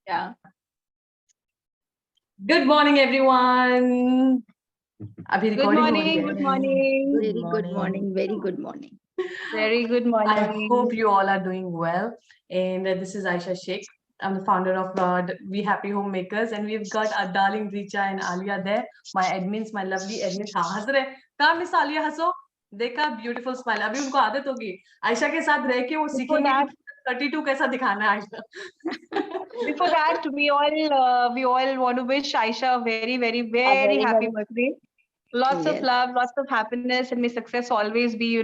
Yeah. Good morning, everyone. Good morning. Good morning. Very good morning. Very good morning. Very good morning. I hope you all are doing well. And this is Ayesha Shaik. I'm the founder of We Happy Homemakers, and we've got our darling Richa and Alia there. My admins, my lovely admins. हाँ हंस रहे. कहाँ miss Alia हंसो? देखा beautiful smile. अभी उनको आदत होगी. आयशा के साथ रह के वो सीखेंगे कि 32 कैसा दिखाना है Ayesha. Before that, we all want to wish Ayesha a very happy birthday. Lots of love, lots of happiness, and may success always be,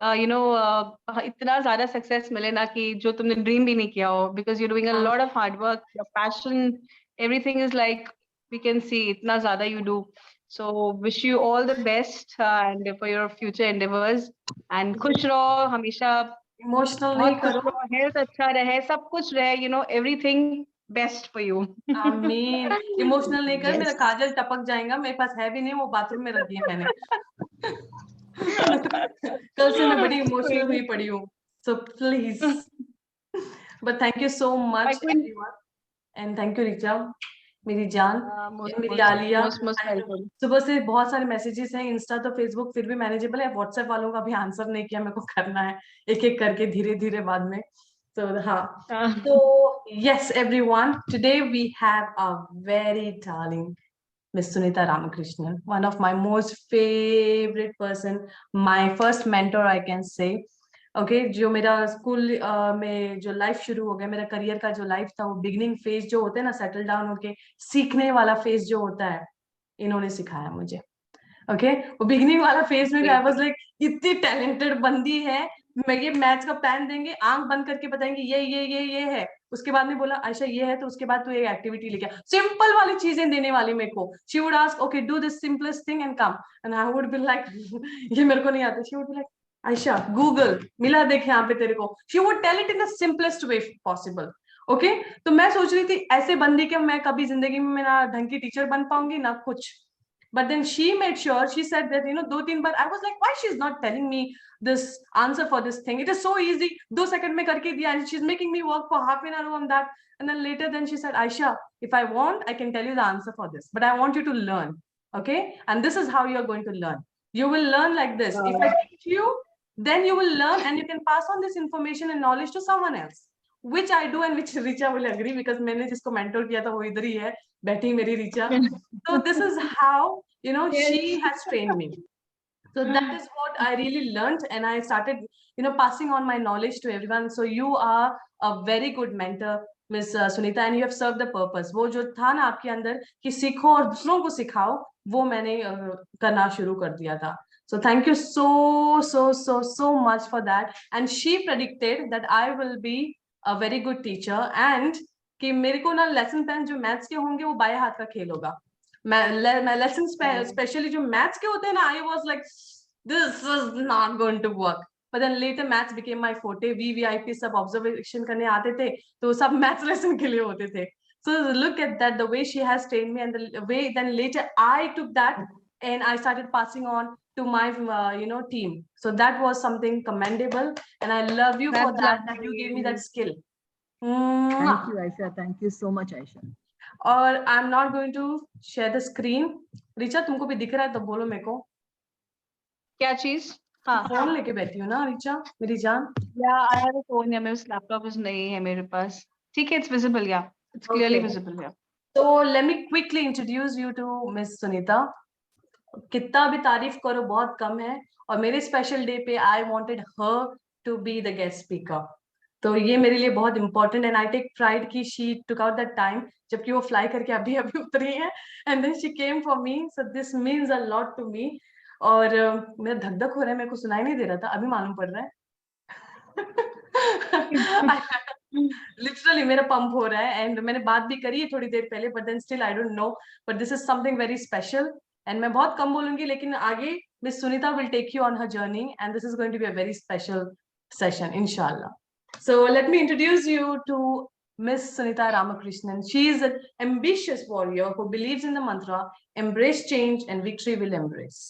इतना ज़्यादा success मिले ना कि जो तुमने dream भी नहीं किया हो, because you're doing a lot of hard work, your passion, everything is like we can see इतना ज़्यादा you do. So wish you all the best and for your future endeavors and खुश रहो हमेशा. Emotional नहीं करो. Health अच्छा रहे, सब कुछ रहे, everything best for you. आमीन. Emotional नहीं कर, मेरा काजल टपक जाएगा. मेरे पास है भी नहीं, वो बाथरूम में रख दिया मैंने. कल से मैं बड़ी इमोशनल हुई पड़ी हूँ. So please. But thank you so much everyone. And thank you Richa. मेरी जान, मेरी आलिया. सुबह से बहुत सारे मैसेजेस हैं, इंस्टा तो फेसबुक फिर भी मैनेजेबल है, व्हाट्सएप वालों का भी आंसर नहीं किया, मेरे को करना है एक एक करके धीरे धीरे बाद में. So so yes everyone, today we have a very darling Miss Suneeta Ramakrishnan, one of my most favorite person, my first mentor I can say. Okay जो मेरा स्कूल में जो लाइफ शुरू हो गया, मेरा करियर का जो लाइफ था, वो बिगिनिंग फेज जो होते हैं ना, सेटल डाउन होके सीखने वाला फेज जो होता है, इन्होंने सिखाया मुझे. ओके वो बिगिनिंग वाला फेज में आई वाज लाइक इतनी टैलेंटेड बंदी है, मैं ये मैथ्स का प्लान देंगे, आंख बंद करके बताएंगे ये है, उसके बाद में बोला आयशा ये है, तो उसके बाद तू एक एक्टिविटी लेके आ, सिंपल वाली चीजें देने वाली मेरे को. She would ask okay do this simplest thing and come, and I would be like ये मेरे को नहीं आता. She would be like Ayesha Google मिला देख यहाँ पे तेरे को. She would tell it in the simplest way possible. Okay तो मैं सोच रही थी ऐसे बंदी के मैं कभी जिंदगी में मैं ना ढंग की टीचर बन पाऊंगी ना कुछ. But then she made sure, she said that, दो तीन बार I was like, why she's not telling me this answer for this thing? It is so easy. 2 seconds में करके दिया, and she's making me work for half an hour on that. And then later, then she said, Aisha, if I want, I can tell you the answer for this, but I want you to learn. Okay? And this is how you're going to learn. You will learn like this. If I teach you, then you will learn and you can pass on this information and knowledge to someone else. Which I do and which Richa will agree, because मैंने जिसको mentor किया था वो इधर ही है बैठी मेरी Richa. So this is how she has trained me. So that is what I really learned, and I started passing on my knowledge to everyone. So you are a very good mentor, Miss Suneeta, and you have served the purpose. वो जो था ना आपके अंदर कि सीखो और दूसरों को सिखाओ, वो मैंने करना शुरू कर दिया था. So thank you so much for that. And she predicted that I will be a very good teacher, and कि मेरे को ना लेसन प्लान जो मैथ्स के होंगे वो बाएं हाथ का खेल होगा. मैं लेसन स्पेशली जो मैथ्स के होते हैं ना, I was like this was not going to work. But then later maths became my forte. VVIP सब observation करने आते थे, तो सब maths lesson के लिए होते थे. So look at that, the way she has trained me, and the way then later I took that and I started passing on to my team. So that was something commendable, and I love you for that you gave me that skill. Thank you, Aisha. Thank you so much, Aisha. और I'm not going to share the screen. Richa तुमको भी दिख रहा है तो बोलो मेरे को. क्या चीज? हाँ फोन लेके बैठी हूँ ना रिचा मेरी जान. Yeah, I have a phone. Yeah, मेरे लैपटॉप नहीं है मेरे पास. ठीक है, it's visible. Yeah, it's clearly visible. Yeah. So let me quickly introduce you to Miss Suneeta. कितना भी तारीफ करो बहुत कम है, और मेरे स्पेशल डे पे I wanted her to be the guest speaker. तो ये मेरे लिए बहुत important, and I take pride कि she took out that time, जबकि वो फ्लाई करके अभी अभी उतरी है, and then she came for me. So this means a lot to me. और मेरा धक धक हो रहा है, मेरे को सुनाई नहीं दे रहा था, अभी मालूम पड़ रहा है. लिटरली मेरा पंप हो रहा है, एंड मैंने बात भी करी है थोड़ी देर पहले, but then still I don't know, but this is something very special. And मैं बहुत कम बोलूंगी, लेकिन आगे miss Sunita will take you on her journey, and this is going to be a very special session इंशाल्लाह. So let me introduce you to Miss Suneeta Ramakrishnan. She is an ambitious warrior who believes in the mantra, embrace change and victory will embrace.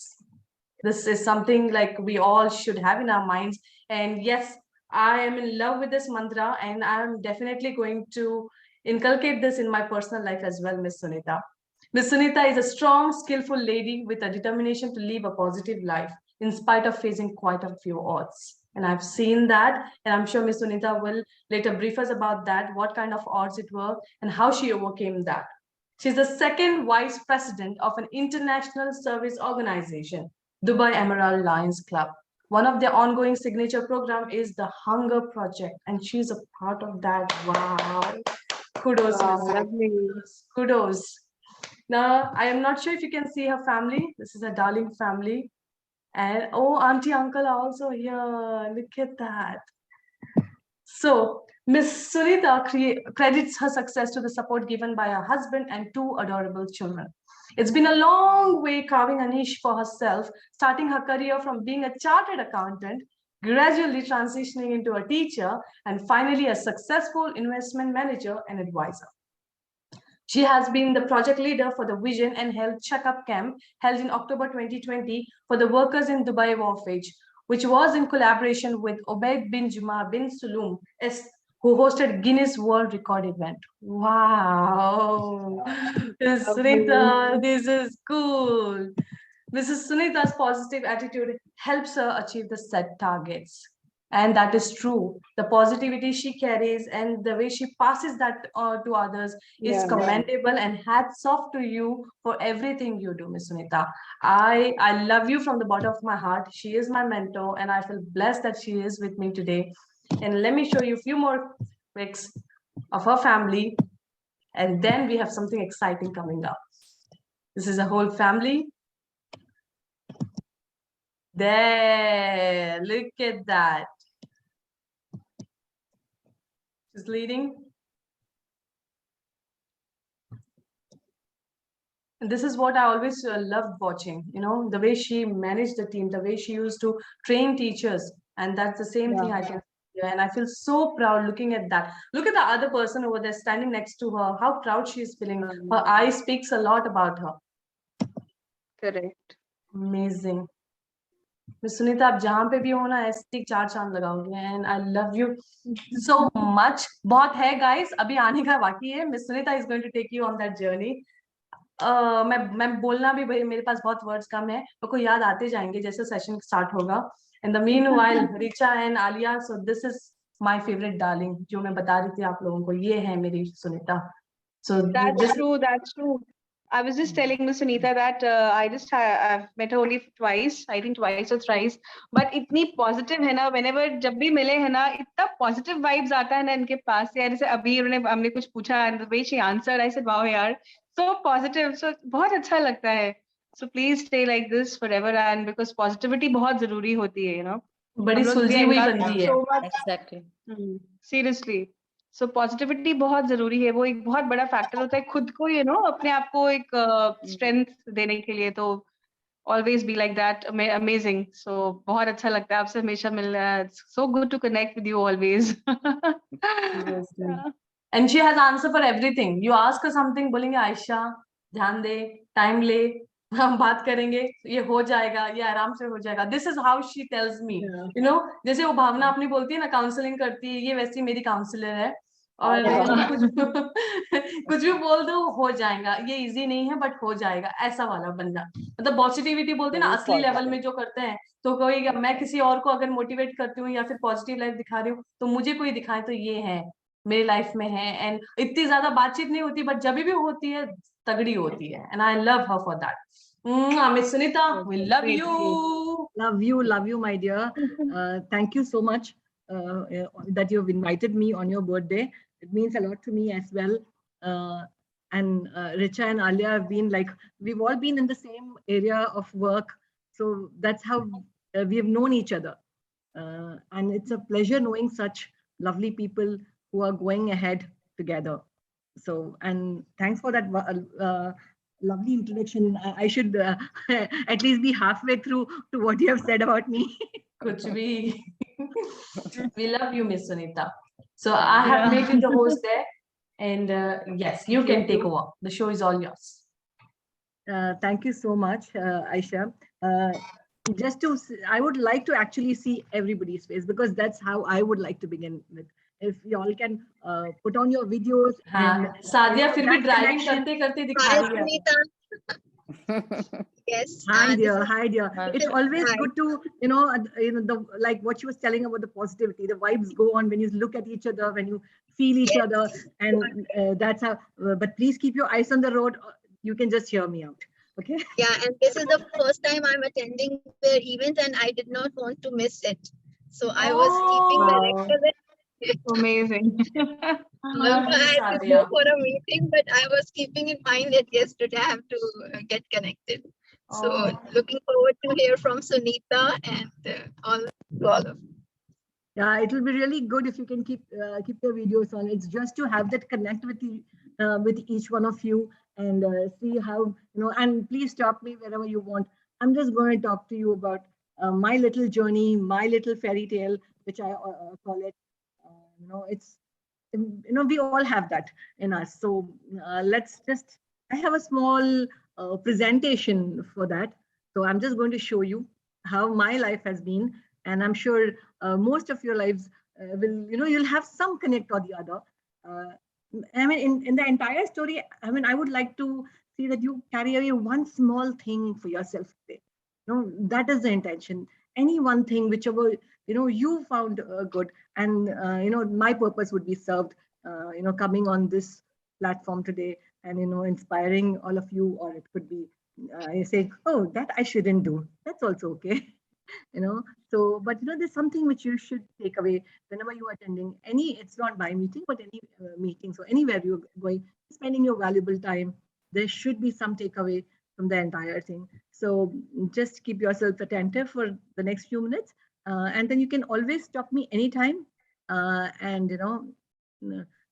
This is something like we all should have in our minds. And yes, I am in love with this mantra, and I am definitely going to Inculcate this in my personal life as well, Miss Suneeta. Miss Suneeta is a strong, skillful lady with a determination to live a positive life in spite of facing quite a few odds. And I've seen that, and I'm sure Miss Suneeta will later brief us about that, what kind of odds it were, and how she overcame that. She's the second vice president of an international service organization, Dubai Emerald Lions Club. One of their ongoing signature program is the Hunger Project, and she's a part of that. Wow. Kudos, Miss. Kudos. Now, I am not sure if you can see her family. This is a darling family. And oh, auntie, uncle are also here. Look at that. So, Miss Suneeta credits her success to the support given by her husband and two adorable children. It's been a long way carving a niche for herself, starting her career from being a chartered accountant, gradually transitioning into a teacher, and finally a successful investment manager and advisor. She has been the project leader for the Vision and Health Checkup Camp held in October 2020 for the workers in Dubai WHH, which was in collaboration with Obaid bin Juma bin Sulum, who hosted Guinness World Record event. Wow, Suneeta, this is cool. Mrs. Suneeta's positive attitude helps her achieve the set targets. And that is true. The positivity she carries and the way she passes that to others is commendable, and hats off to you for everything you do, Ms. Suneeta. I love you from the bottom of my heart. She is my mentor, and I feel blessed that she is with me today. And let me show you a few more pics of her family, and then we have something exciting coming up. This is a whole family. There, look at that. She's leading. And this is what I always loved watching, you know, the way she managed the team, the way she used to train teachers. And that's the same thing I can do. And I feel so proud looking at that. Look at the other person over there standing next to her, how proud she is feeling. Her eye speaks a lot about her. Correct. Amazing. Miss Suneeta, आप जहाँ पे भी हो ना ऐसे 4 चांद लगाओगे, and I love you so much. बहुत है guys, अभी आने का बाकी है. Miss Suneeta is going to take you on that journey. मैं बोलना भी भाई मेरे पास बहुत वर्ड्स कम है, तो को याद आते जाएंगे जैसे सेशन स्टार्ट होगा. In the meanwhile, Richa and Alia, so this is my favorite darling, जो मैं बता रही थी आप लोगों को, ये है मेरी Sunita. So that's true. That's true. I was just telling Miss Suneeta that I've met her only twice, I think twice or thrice, but इतनी positive है ना, whenever जब भी मिले है ना, इतना positive vibes आता है ना इनके पास से. जैसे अभी हमने कुछ पूछा and the way she answered, I said wow यार, so positive, so बहुत अच्छा लगता है. So please stay like this forever, and because positivity बहुत जरूरी होती है, you know. बड़ी सुलझी हुई बंदी है. Exactly. Seriously. So positivity बहुत जरूरी है, वो एक बहुत बड़ा फैक्टर होता है खुद को, you know, अपने आप को एक strength देने के लिए. तो always be like that. Amazing. So बहुत अच्छा लगता है आपसे हमेशा मिलना. It's so good to connect with you always. And she has answer for everything. You ask her something, बोलेंगे आयशा ध्यान दे, टाइम ले, हम बात करेंगे, ये हो जाएगा, ये आराम से हो जाएगा. This is how she tells me, you know. जैसे वो भावना अपनी बोलती है ना, काउंसलिंग करती है, ये वैसी मेरी काउंसलर है. और कुछ भी बोल दो हो जाएगा, ये इजी नहीं है बट हो जाएगा, ऐसा वाला बंदा. मतलब पॉजिटिविटी बोलते हैं ना, असली लेवल में जो करते हैं. तो कोई मैं किसी और को अगर मोटिवेट करती हूँ या फिर पॉजिटिव लाइफ दिखा रही हूँ, तो मुझे कोई दिखाए तो ये है, मेरी लाइफ में है. एंड इतनी ज्यादा बातचीत नहीं होती, बट जब भी होती है तगड़ी होती है. And I love her for that. Miss Suneeta, we love you. Love you, my dear. Thank you so much that you've invited me on your birthday. It means a lot to me as well. And Richa and Alia have been like, we've all been in the same area of work. So that's how we have known each other. And it's a pleasure knowing such lovely people who are going ahead together. So, and thanks for that lovely introduction. I should at least be halfway through to what you have said about me. Kuch bhi. We love you, Miss Suneeta. So I have made you the host there, and yes, you can take over. The show is all yours. Thank you so much, Ayesha. I would like to actually see everybody's face, because that's how I would like to begin with. if y'all can put on your videos. हाँ, सादिया फिर भी driving करते करते दिखा रही है. Yes. Hi dear, hi dear. It's always good to, like what she was telling about the positivity. The vibes go on when you look at each other, when you feel each other, and that's how. But please keep your eyes on the road. You can just hear me out, okay? Yeah, and this is the first time I'm attending their event, and I did not want to miss it, so I was keeping the record. Amazing. I had to go for a meeting, but I was keeping in mind that yesterday I have to get connected. So looking forward to hear from Suneeta and all of you. Yeah, it will be really good if you can keep your videos on. It's just to have that connect with each one of you and see how, and please stop me wherever you want. I'm just going to talk to you about my little journey, my little fairy tale, which I call it. It's, we all have that in us. So I have a small presentation for that. So I'm just going to show you how my life has been. And I'm sure most of your lives will, you'll have some connect or the other. I mean, in the entire story, I mean, I would like to see that you carry away one small thing for yourself today. That is the intention. Any one thing, whichever, you found good. And, my purpose would be served, coming on this platform today and, inspiring all of you, or it could be saying, oh, that I shouldn't do. That's also okay. So, but there's something which you should take away whenever you are attending it's not my meeting, but any meeting. So anywhere you're going, spending your valuable time, there should be some takeaway from the entire thing. So just keep yourself attentive for the next few minutes. And then you can always stop me anytime. And,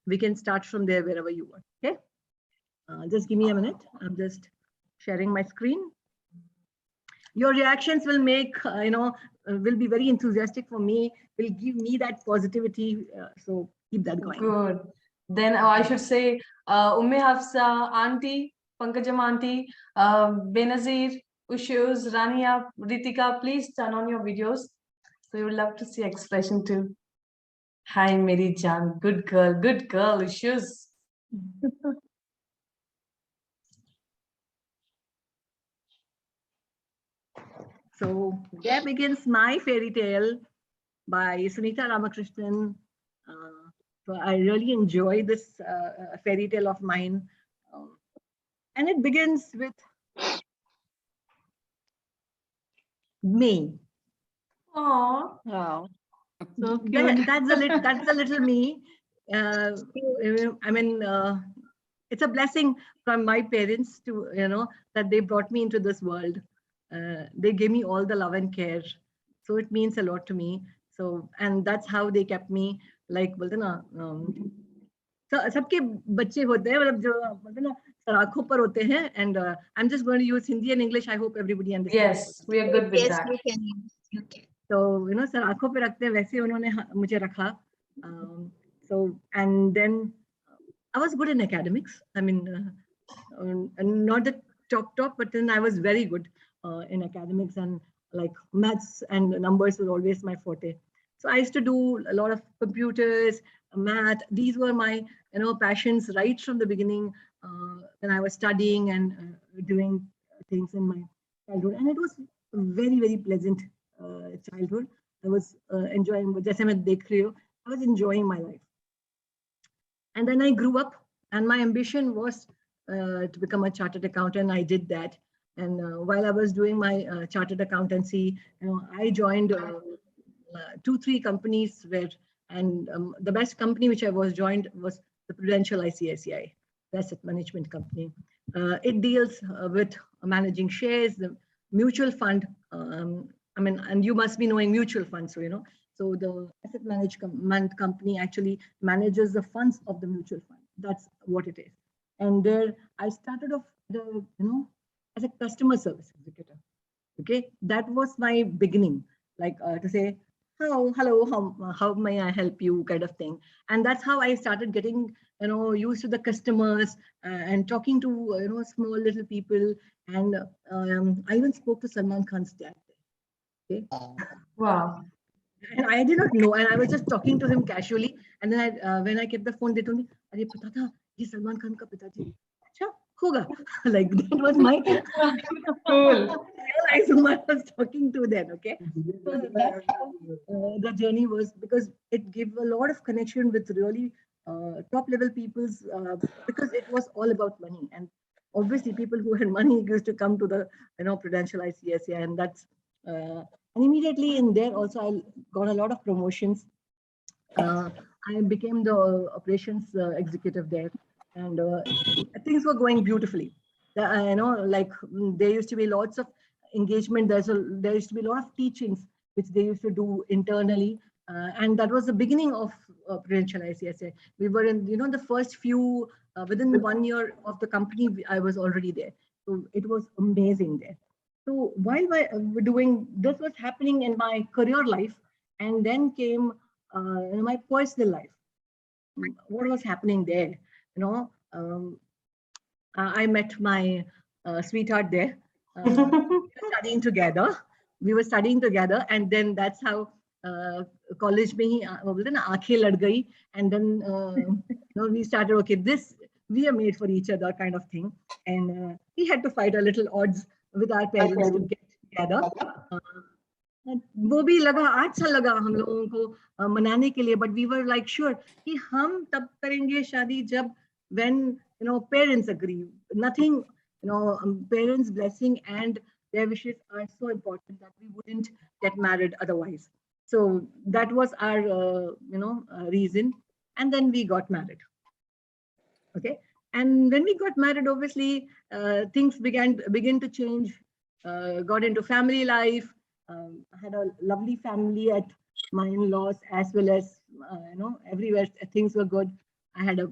we can start from there wherever you want. Okay. Just give me a minute. I'm just sharing my screen. Your reactions will make, will be very enthusiastic for me, will give me that positivity. So keep that going. Good. Then I should say, Umme Hafsa, Auntie, Pankajam Auntie, Benazir, Ushus, Rania, Ritika, please turn on your videos. So you would love to see expression too. Hi, Mary Jan. Good girl, Ushus. So there begins my fairy tale by Suneeta Ramakrishnan. So I really enjoy this fairy tale of mine. And it begins with me. Aww. Wow. So cute. That's a little me. I mean, it's a blessing from my parents to, that they brought me into this world. They gave me all the love and care. So it means a lot to me. So, and that's how they kept me, like, बोलते ना, सबके बच्चे होते हैं, मतलब जो बोलते ना आंखों पर होते हैं. And I'm just going to use Hindi and English. I hope everybody understands. Yes, we are good with yes, that. You can. So, sir आंखों पे रखते हैं, वैसे उन्होंने मुझे रखा. So, and then I was good in academics. I mean, not the top, but then I was very good in academics, and like maths and numbers were always my forte. So I used to do a lot of computers, math. These were my, passions right from the beginning when I was studying and doing things in my childhood. And it was very, very pleasant childhood. I was enjoying, जैसे मैं देख रही हूँ, I was enjoying my life. And then I grew up, and my ambition was to become a chartered accountant. I did that. And while I was doing my chartered accountancy, I joined 2-3 companies and the best company which I was joined was the Prudential ICICI, the asset management company. It deals with managing shares, the mutual fund. I mean, and you must be knowing mutual funds, so so the asset management company actually manages the funds of the mutual fund. That's what it is. And there I started off as a customer service executive. Okay, that was my beginning, like to say, hello, how may I help you, kind of thing. And that's how I started getting, used to the customers and talking to, small little people. And I even spoke to Salman Khan's dad. Okay. Wow. And I did not know, and I was just talking to him casually. And then when I kept the phone, they told me, "Arey, pata tha, ye Salman Khan ka pitaji." Acha, hoga. Like that was my Cool. realized whom I was talking to then. Okay, so that's how the journey was, because it gave a lot of connection with really top level people's, because it was all about money. And obviously people who had money used to come to the Prudential ICSA, and that's and immediately in there also I got a lot of promotions. I became the operations executive there, and things were going beautifully. Like there used to be lots of engagement. There used to be a lot of teachings which they used to do internally, and that was the beginning of Prudential ICSA. We were in, the first few, within 1 year of the company, I was already there. So it was amazing there. So while doing this was happening in my career life, and then came in my personal life. What was happening there? I met my sweetheart there. We were studying together. And then that's how college में ही वो बोलते ना आंखें लड़ गई, and then we started, okay, we are made for each other kind of thing. And we had to fight a little odds with our parents to get together. वो भी लगा, अच्छा लगा हम लोगों को मनाने के लिए, but we were like sure कि हम तब करेंगे शादी जब when parents agree. Nothing, parents' blessing and their wishes are so important that we wouldn't get married otherwise. So that was our reason, and then we got married. Okay, and when we got married, obviously things began to change. Got into family life. I had a lovely family at my in-laws, as well as everywhere things were good. I had a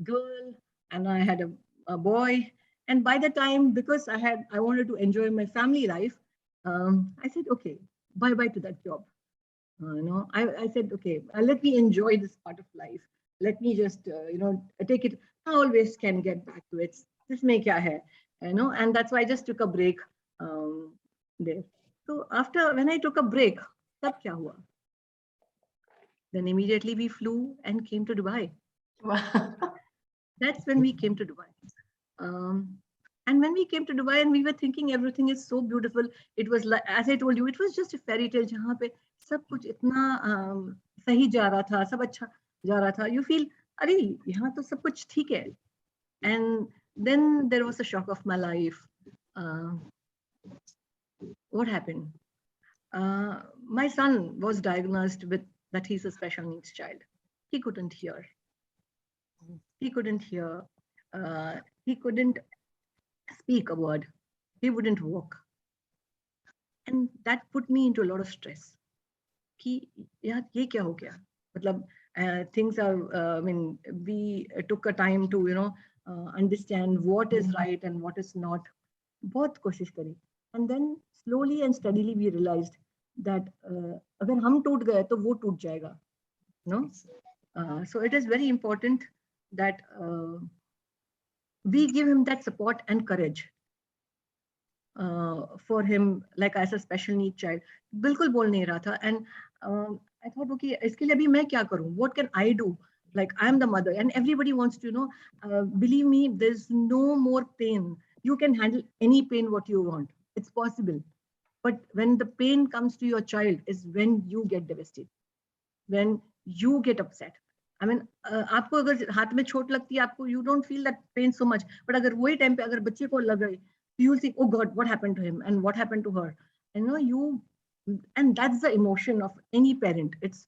girl and I had a boy. And by the time, because I wanted to enjoy my family life, I said, okay, bye-bye to that job. I said, okay, let me enjoy this part of life. Let me just, take it. I always can get back to it. This mein kya hai, and that's why I just took a break there. So when I took a break, tab kya hua? Then immediately we flew and came to Dubai. That's when we came to Dubai. And when we came to Dubai, and we were thinking everything is so beautiful. It was like, as I told you, it was just a fairy tale. जहाँ पे सब कुछ इतना सही जा रहा था, सब अच्छा जा रहा था. You feel, अरे यहाँ तो सब कुछ ठीक है. And then there was a shock of my life. What happened? My son was diagnosed with that he's a special needs child. He couldn't hear. He couldn't hear. He couldn't speak a word. He wouldn't walk. And that put me into a lot of stress. Ki, yaar, ye kya ho gaya? Matlab, things are, we took a time to, understand what is right and what is not. Bahut koshish kari. And then slowly and steadily we realized that agar hum toot gaye, to wo toot jayega. So it is very important that we give him that support and courage for him, like as a special need child. Bilkul bol nahi raha tha. And I thought, okay, iske liye abhi main kya karu? What can I do? Like, I am the mother, and everybody wants to, believe me, there's no more pain. You can handle any pain what you want. It's possible. But when the pain comes to your child is when you get devastated, when you get upset. I mean, आपको अगर हाथ में चोट लगती है, आपको you don't feel that pain so much. But अगर वही time पे अगर बच्चे को लग रही, you'll think, oh God, what happened to him and what happened to her? And that's the emotion of any parent. It's,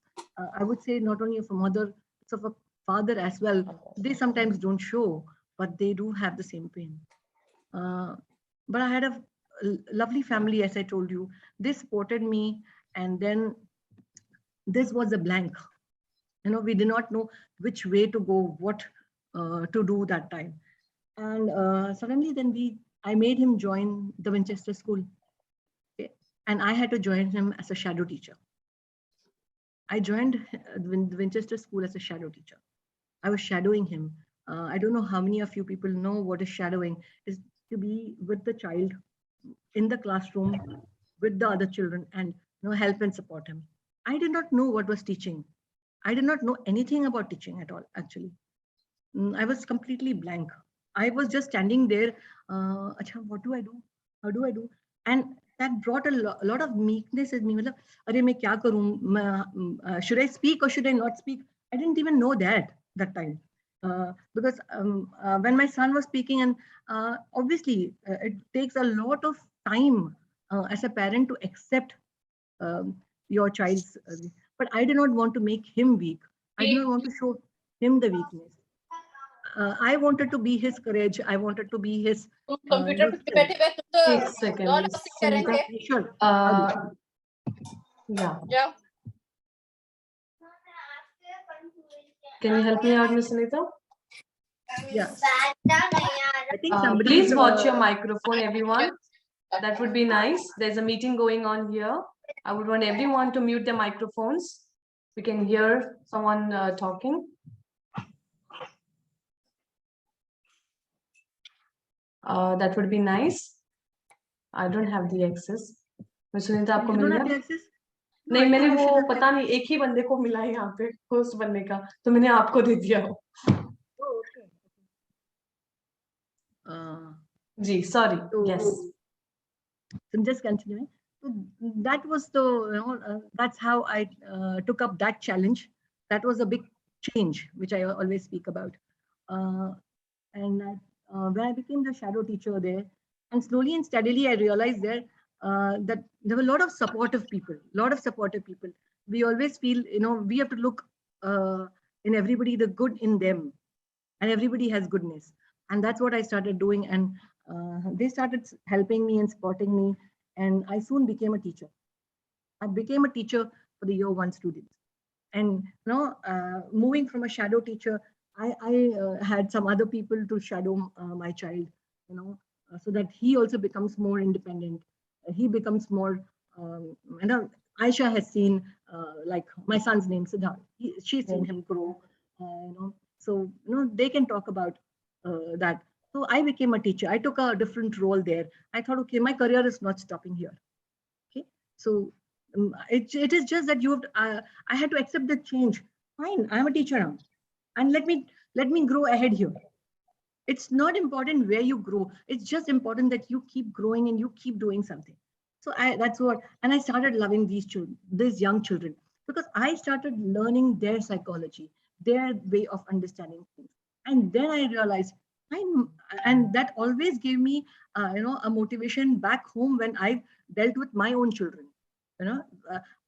I would say, not only of a mother, it's of a father as well. They sometimes don't show, but they do have the same pain. But I had a lovely family, as I told you. They supported me, and then this was a blank. We did not know which way to go, what to do that time. And suddenly then I made him join the Winchester School. Okay? And I had to join him as a shadow teacher. I joined the Winchester School as a shadow teacher. I was shadowing him. I don't know how many of you people know what is shadowing. Is to be with the child in the classroom with the other children and help and support him. I did not know what was teaching. I did not know anything about teaching at all, actually. I was completely blank. I was just standing there. Acha, what do I do? How do I do? And that brought a lot of meekness in me. Matlab, Arey, main kya karoon? Should I speak or should I not speak? I didn't even know that time. Because when my son was speaking, and obviously it takes a lot of time as a parent to accept your child's, but I did not want to make him weak. I did not want to show him the weakness. I wanted to be his courage. I wanted to be his. Computer एक second. Sure. Yeah. Can you help me out, Miss Suneeta? Yeah. I think somebody. Please watch your microphone, everyone. That would be nice. There's a meeting going on here. I would want everyone to mute their microphones. We can hear someone talking. That would be nice. I don't have the access. Miss Suneeta, आपको मिल गया? नहीं, मैंने वो पता नहीं, एक ही बंदे को मिला है यहाँ पे होस्ट बनने का, तो मैंने आपको दे दिया. जी, sorry. Yes. So just continuing. So that was the, that's how I took up that challenge. That was a big change, which I always speak about. And when I became the shadow teacher there, and slowly and steadily, I realized there that there were a lot of supportive people, We always feel, we have to look in everybody, the good in them, and everybody has goodness. And that's what I started doing. And they started helping me and supporting me. And I soon became a teacher. I became a teacher for the year 1 students. And moving from a shadow teacher, I had some other people to shadow my child, so that he also becomes more independent. He becomes more, Ayesha has seen, like my son's name, Siddharth. She's seen him grow, so they can talk about that. So I became a teacher. I took a different role there. I thought, okay, my career is not stopping here. Okay, so it is just that you have to, I had to accept the change. Fine, I'm a teacher now, and let me grow ahead here. It's not important where you grow. It's just important that you keep growing and you keep doing something. So that's what, and I started loving these children, these young children, because I started learning their psychology, their way of understanding things. And then I realized, and that always gave me, a motivation back home when I dealt with my own children.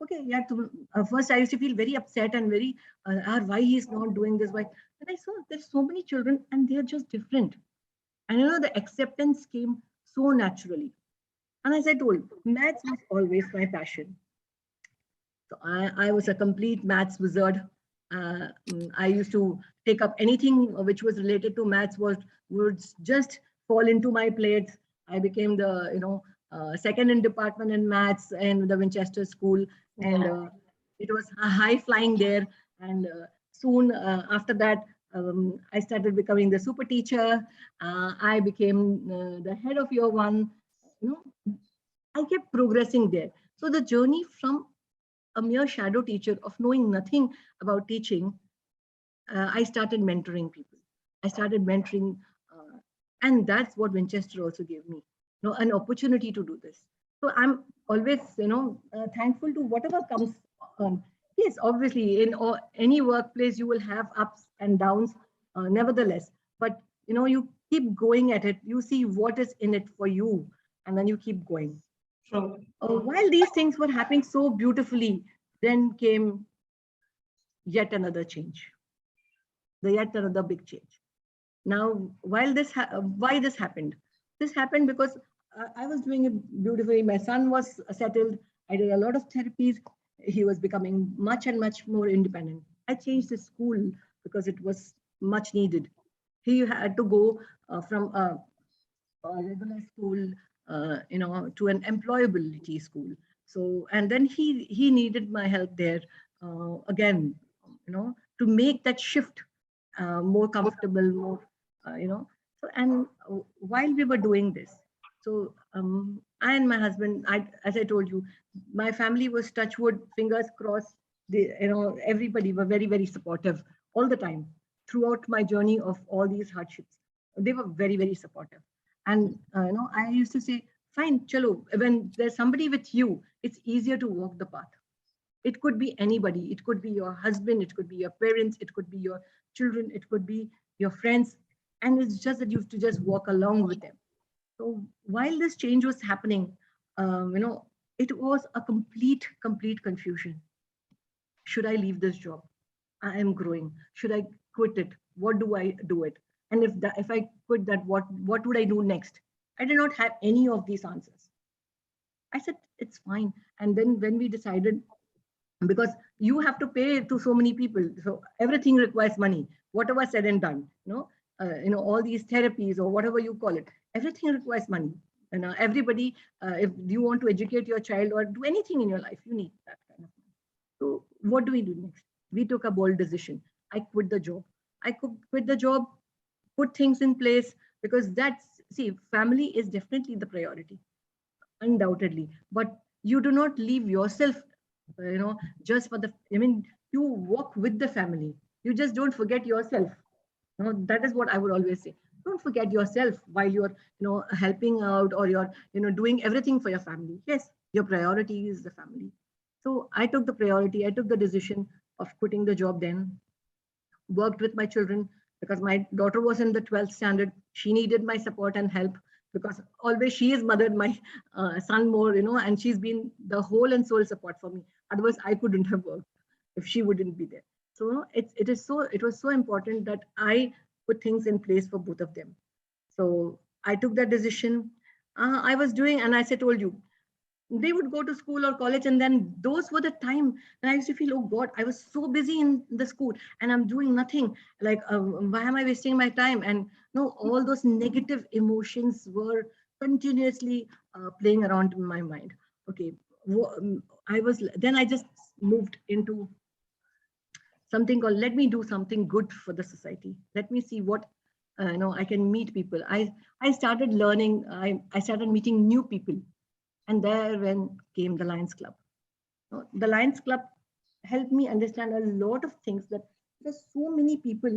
Okay, yeah. First, I used to feel very upset and very, why he's not doing this? Why? And I saw there's so many children and they're just different. And the acceptance came so naturally. And as I told, maths was always my passion. So I was a complete maths wizard. I used to take up anything which was related to maths would just fall into my plate. I became the, second in department in maths in the Winchester School. And it was high flying there. And soon after that, I started becoming the super teacher. I became the head of year 1. I kept progressing there. So the journey from a mere shadow teacher of knowing nothing about teaching, I started mentoring people. I started mentoring, and that's what Winchester also gave me, an opportunity to do this. So I'm always, thankful to whatever comes on. Yes, obviously, in any workplace, you will have ups and downs, nevertheless. But, you keep going at it. You see what is in it for you, and then you keep going. True. While these things were happening so beautifully, then came yet another change, yet another big change. Now, why this happened? This happened because I was doing it beautifully. My son was settled. I did a lot of therapies. He was becoming much and much more independent. I changed his school because it was much needed. He had to go from a regular school, to an employability school. So, and then he needed my help there again, to make that shift more comfortable, more, So, and while we were doing this, So I and my husband, as I told you, my family was touch wood, fingers crossed. Everybody were very, very supportive all the time throughout my journey of all these hardships. They were very, very supportive. And I used to say, fine, chalo, when there's somebody with you, it's easier to walk the path. It could be anybody. It could be your husband. It could be your parents. It could be your children. It could be your friends. And it's just that you have to just walk along with them. So while this change was happening, it was a complete confusion. Should I leave this job? I am growing. Should I quit it? What do I do it? And if I quit that, what would I do next? I did not have any of these answers. I said, it's fine. And then when we decided, because you have to pay to so many people, so everything requires money. Whatever said and done, all these therapies or whatever you call it, everything requires money. Everybody, if you want to educate your child or do anything in your life, you need that kind of money. So what do we do next? We took a bold decision. I quit the job. I could quit the job, put things in place, because family is definitely the priority, undoubtedly. But you do not leave yourself, just for you walk with the family. You just don't forget yourself. That is what I would always say. Don't forget yourself while you're, helping out, or you're, doing everything for your family. Yes, your priority is the family. So I took the decision of quitting the job then, worked with my children, because my daughter was in the 12th standard. She needed my support and help, because always she has mothered my son more, and she's been the whole and soul support for me. Otherwise, I couldn't have worked if she wouldn't be there. So it was so important that I put things in place for both of them. So I took that decision. I was doing, and as I told you, they would go to school or college, and then those were the time when I used to feel, oh God, I was so busy in the school and I'm doing nothing. Like, why am I wasting my time? And all those negative emotions were continuously playing around in my mind. Okay, I just moved into something called, let me do something good for the society. Let me see what I can meet people. I started learning. I started meeting new people. And there when came the Lions Club. The Lions Club helped me understand a lot of things, that there's so many people,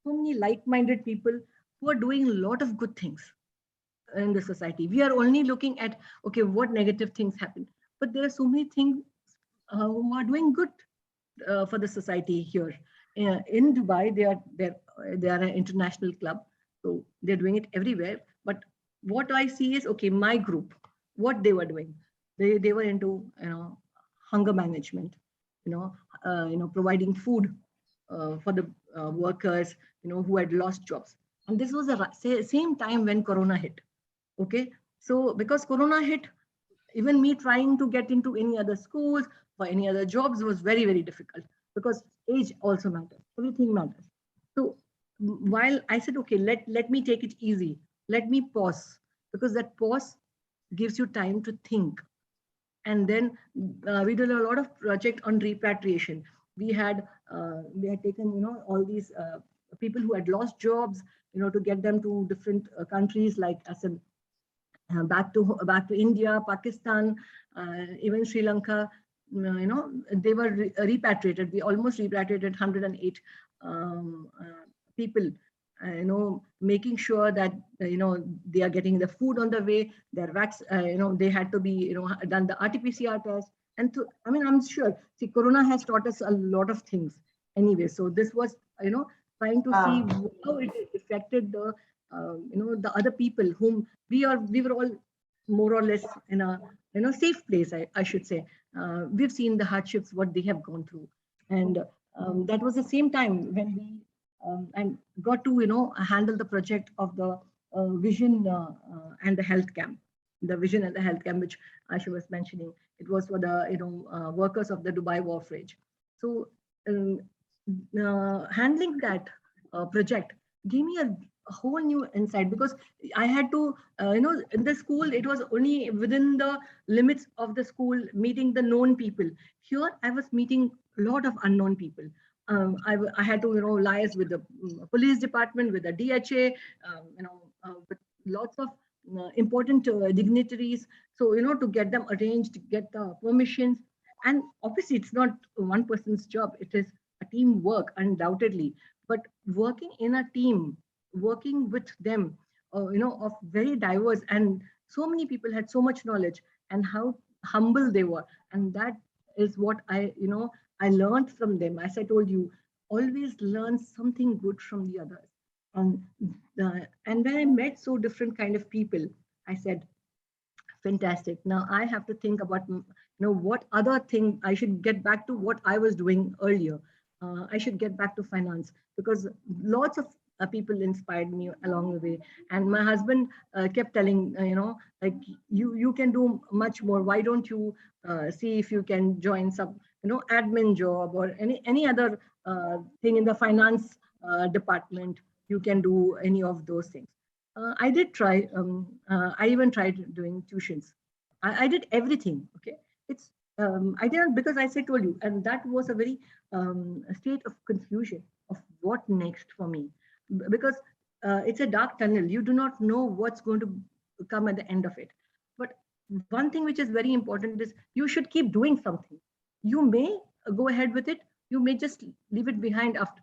so many like-minded people who are doing a lot of good things in the society. We are only looking at, okay, what negative things happen. But there are so many things who are doing good for the society here. In Dubai, they are an international club. So they're doing it everywhere. But what I see is, okay, my group, what they were doing, they were into hunger management, providing food for the workers who had lost jobs. And this was the same time when Corona hit. Okay, so because Corona hit, even me trying to get into any other schools or any other jobs was very, very difficult, because age also matters, everything matters. So while I said, okay, let me take it easy, let me pause, because that pause gives you time to think. And then we did a lot of project on repatriation. We had taken all these people who had lost jobs, to get them to different countries, like as in back to India, Pakistan, even Sri Lanka. They were repatriated. We almost repatriated 108 people. Making sure that they are getting the food on the way, their vaccine, they had to be done the RT-PCR test. And I'm sure, see, Corona has taught us a lot of things anyway. So this was trying to see how it affected the the other people whom we were all more or less in a safe place, I should say. We've seen the hardships what they have gone through, and that was the same time when we and got to handle the project of the vision and the health camp, the vision and the health camp, which Ayesha was mentioning. It was for the workers of the Dubai Wharfage. So handling that project gave me a whole new insight, because I had to in the school it was only within the limits of the school, meeting the known people. Here I was meeting a lot of unknown people. I had to liaise with the police department, with the DHA, with lots of important dignitaries. So, to get them arranged, get the permissions. And obviously, it's not one person's job. It is a team work, undoubtedly. But working in a team, working with them, of very diverse, and so many people had so much knowledge, and how humble they were. And that is what I learned from them. As I told you, always learn something good from the others. And and when I met so different kind of people, I said, fantastic. Now I have to think about, what other thing I should get back to what I was doing earlier. I should get back to finance, because lots of people inspired me along the way. And my husband kept telling, like, you can do much more. Why don't you see if you can join some, admin job, or any other thing in the finance department. You can do any of those things. I did try. I even tried doing tuitions. I did everything. Okay, I didn't, because I said told you, and that was a very state of confusion of what next for me, because it's a dark tunnel. You do not know what's going to come at the end of it. But one thing which is very important is you should keep doing something. You may go ahead with it. You may just leave it behind after.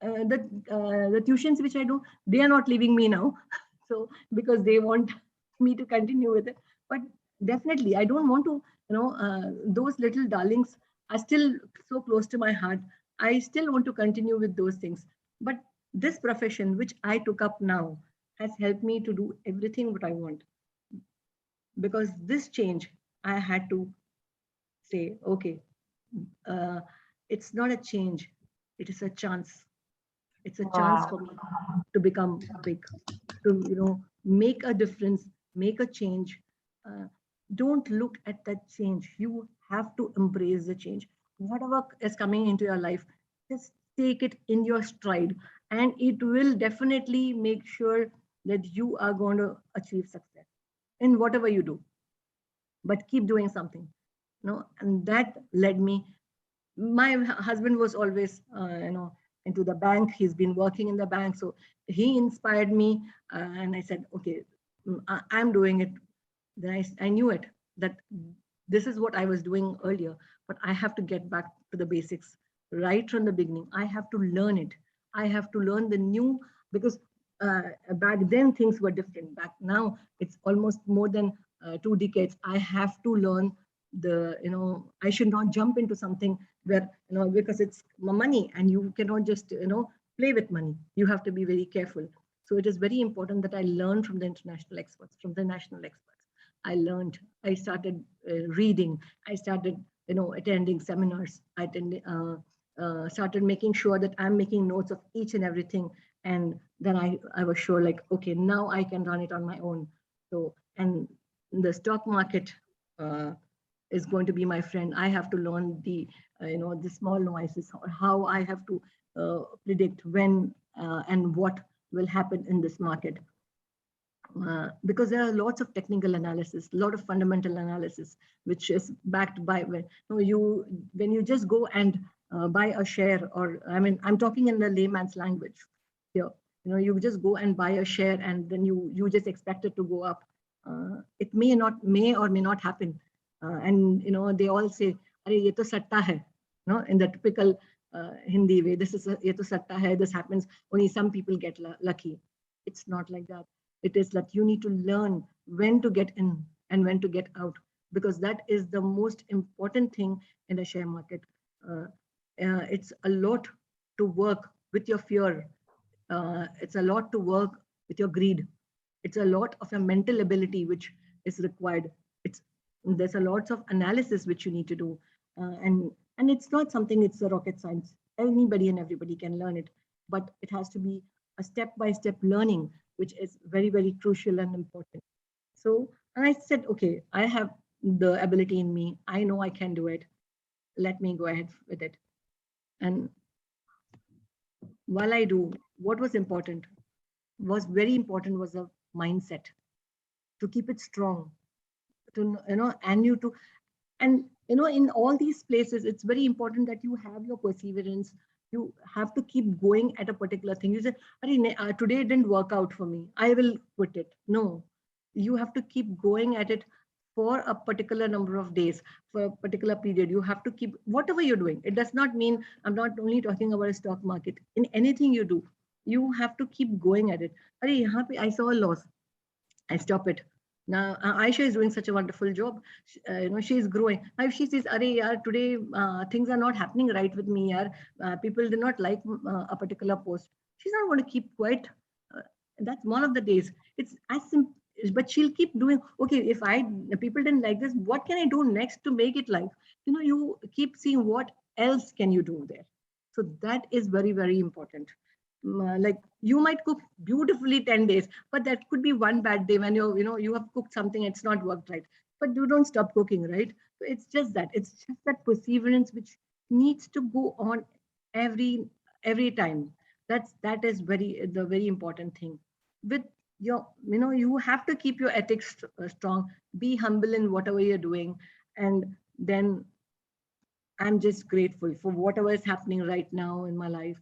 The tuitions which I do, they are not leaving me now. So because they want me to continue with it. But definitely, I don't want to, those little darlings are still so close to my heart. I still want to continue with those things. But this profession, which I took up now, has helped me to do everything what I want. Because this change, I had to say, okay, it's not a change, it is a chance. It's a chance for me to become big, to make a difference, make a change. Don't look at that change. You have to embrace the change. Whatever is coming into your life, just take it in your stride, and it will definitely make sure that you are going to achieve success in whatever you do. But keep doing something. And that led me. My husband was always, into the bank. He's been working in the bank, so he inspired me, and I said, okay, I'm doing it. Then I knew it, that this is what I was doing earlier, but I have to get back to the basics right from the beginning. I have to learn it. I have to learn the new, because back then things were different. Back now, it's almost more than 2 decades. I have to learn I should not jump into something where, because it's money, and you cannot just, play with money. You have to be very careful. So it is very important that I learn from the international experts, from the national experts. I started reading, I started, attending seminars. I started making sure that I'm making notes of each and everything. And then I was sure, like, okay, now I can run it on my own. So, and the stock market is going to be my friend. I have to learn the small nuances, or how I have to predict when and what will happen in this market. Because there are lots of technical analysis, a lot of fundamental analysis, which is backed by when you just go and buy a share, or I'm talking in the layman's language here. You just go and buy a share, and then you just expect it to go up. It may or may not happen. And they all say, "Arey, ye to satta hai," in the typical Hindi way. This is ye to satta hai. This happens. Only some people get lucky. It's not like that. It is that you need to learn when to get in and when to get out, because that is the most important thing in the share market. It's a lot to work with your fear. It's a lot to work with your greed. It's a lot of your mental ability which is required. There's a lot of analysis which you need to do, and it's not something. It's a rocket science. Anybody and everybody can learn it, but it has to be a step-by-step learning, which is very, very crucial and important. So I said, okay, I have the ability in me. I know I can do it. Let me go ahead with it. And while I do, what was important, was very important, was a mindset, to keep it strong, to, and in all these places, it's very important that you have your perseverance. You have to keep going at a particular thing. You say, today it didn't work out for me, I will quit it. No, you have to keep going at it for a particular number of days, for a particular period. You have to keep whatever you're doing. It does not mean, I'm not only talking about a stock market. In anything you do, you have to keep going at it. I saw a loss. I stop it. Now, Ayesha is doing such a wonderful job. She is growing. Now, if she says, "Arey, yaar, today things are not happening right with me, yaar. People did not like a particular post," she's not going to keep quiet. That's one of the days. It's as simple, but she'll keep doing. Okay, if people didn't like this, what can I do next to make it like? You keep seeing what else can you do there. So that is very, very important. Like you might cook beautifully 10 days, but that could be one bad day when you have cooked something, it's not worked right. But you don't stop cooking, right? So it's just that perseverance which needs to go on every time. That is the very important thing. With you have to keep your ethics strong, be humble in whatever you're doing, and then I'm just grateful for whatever is happening right now in my life.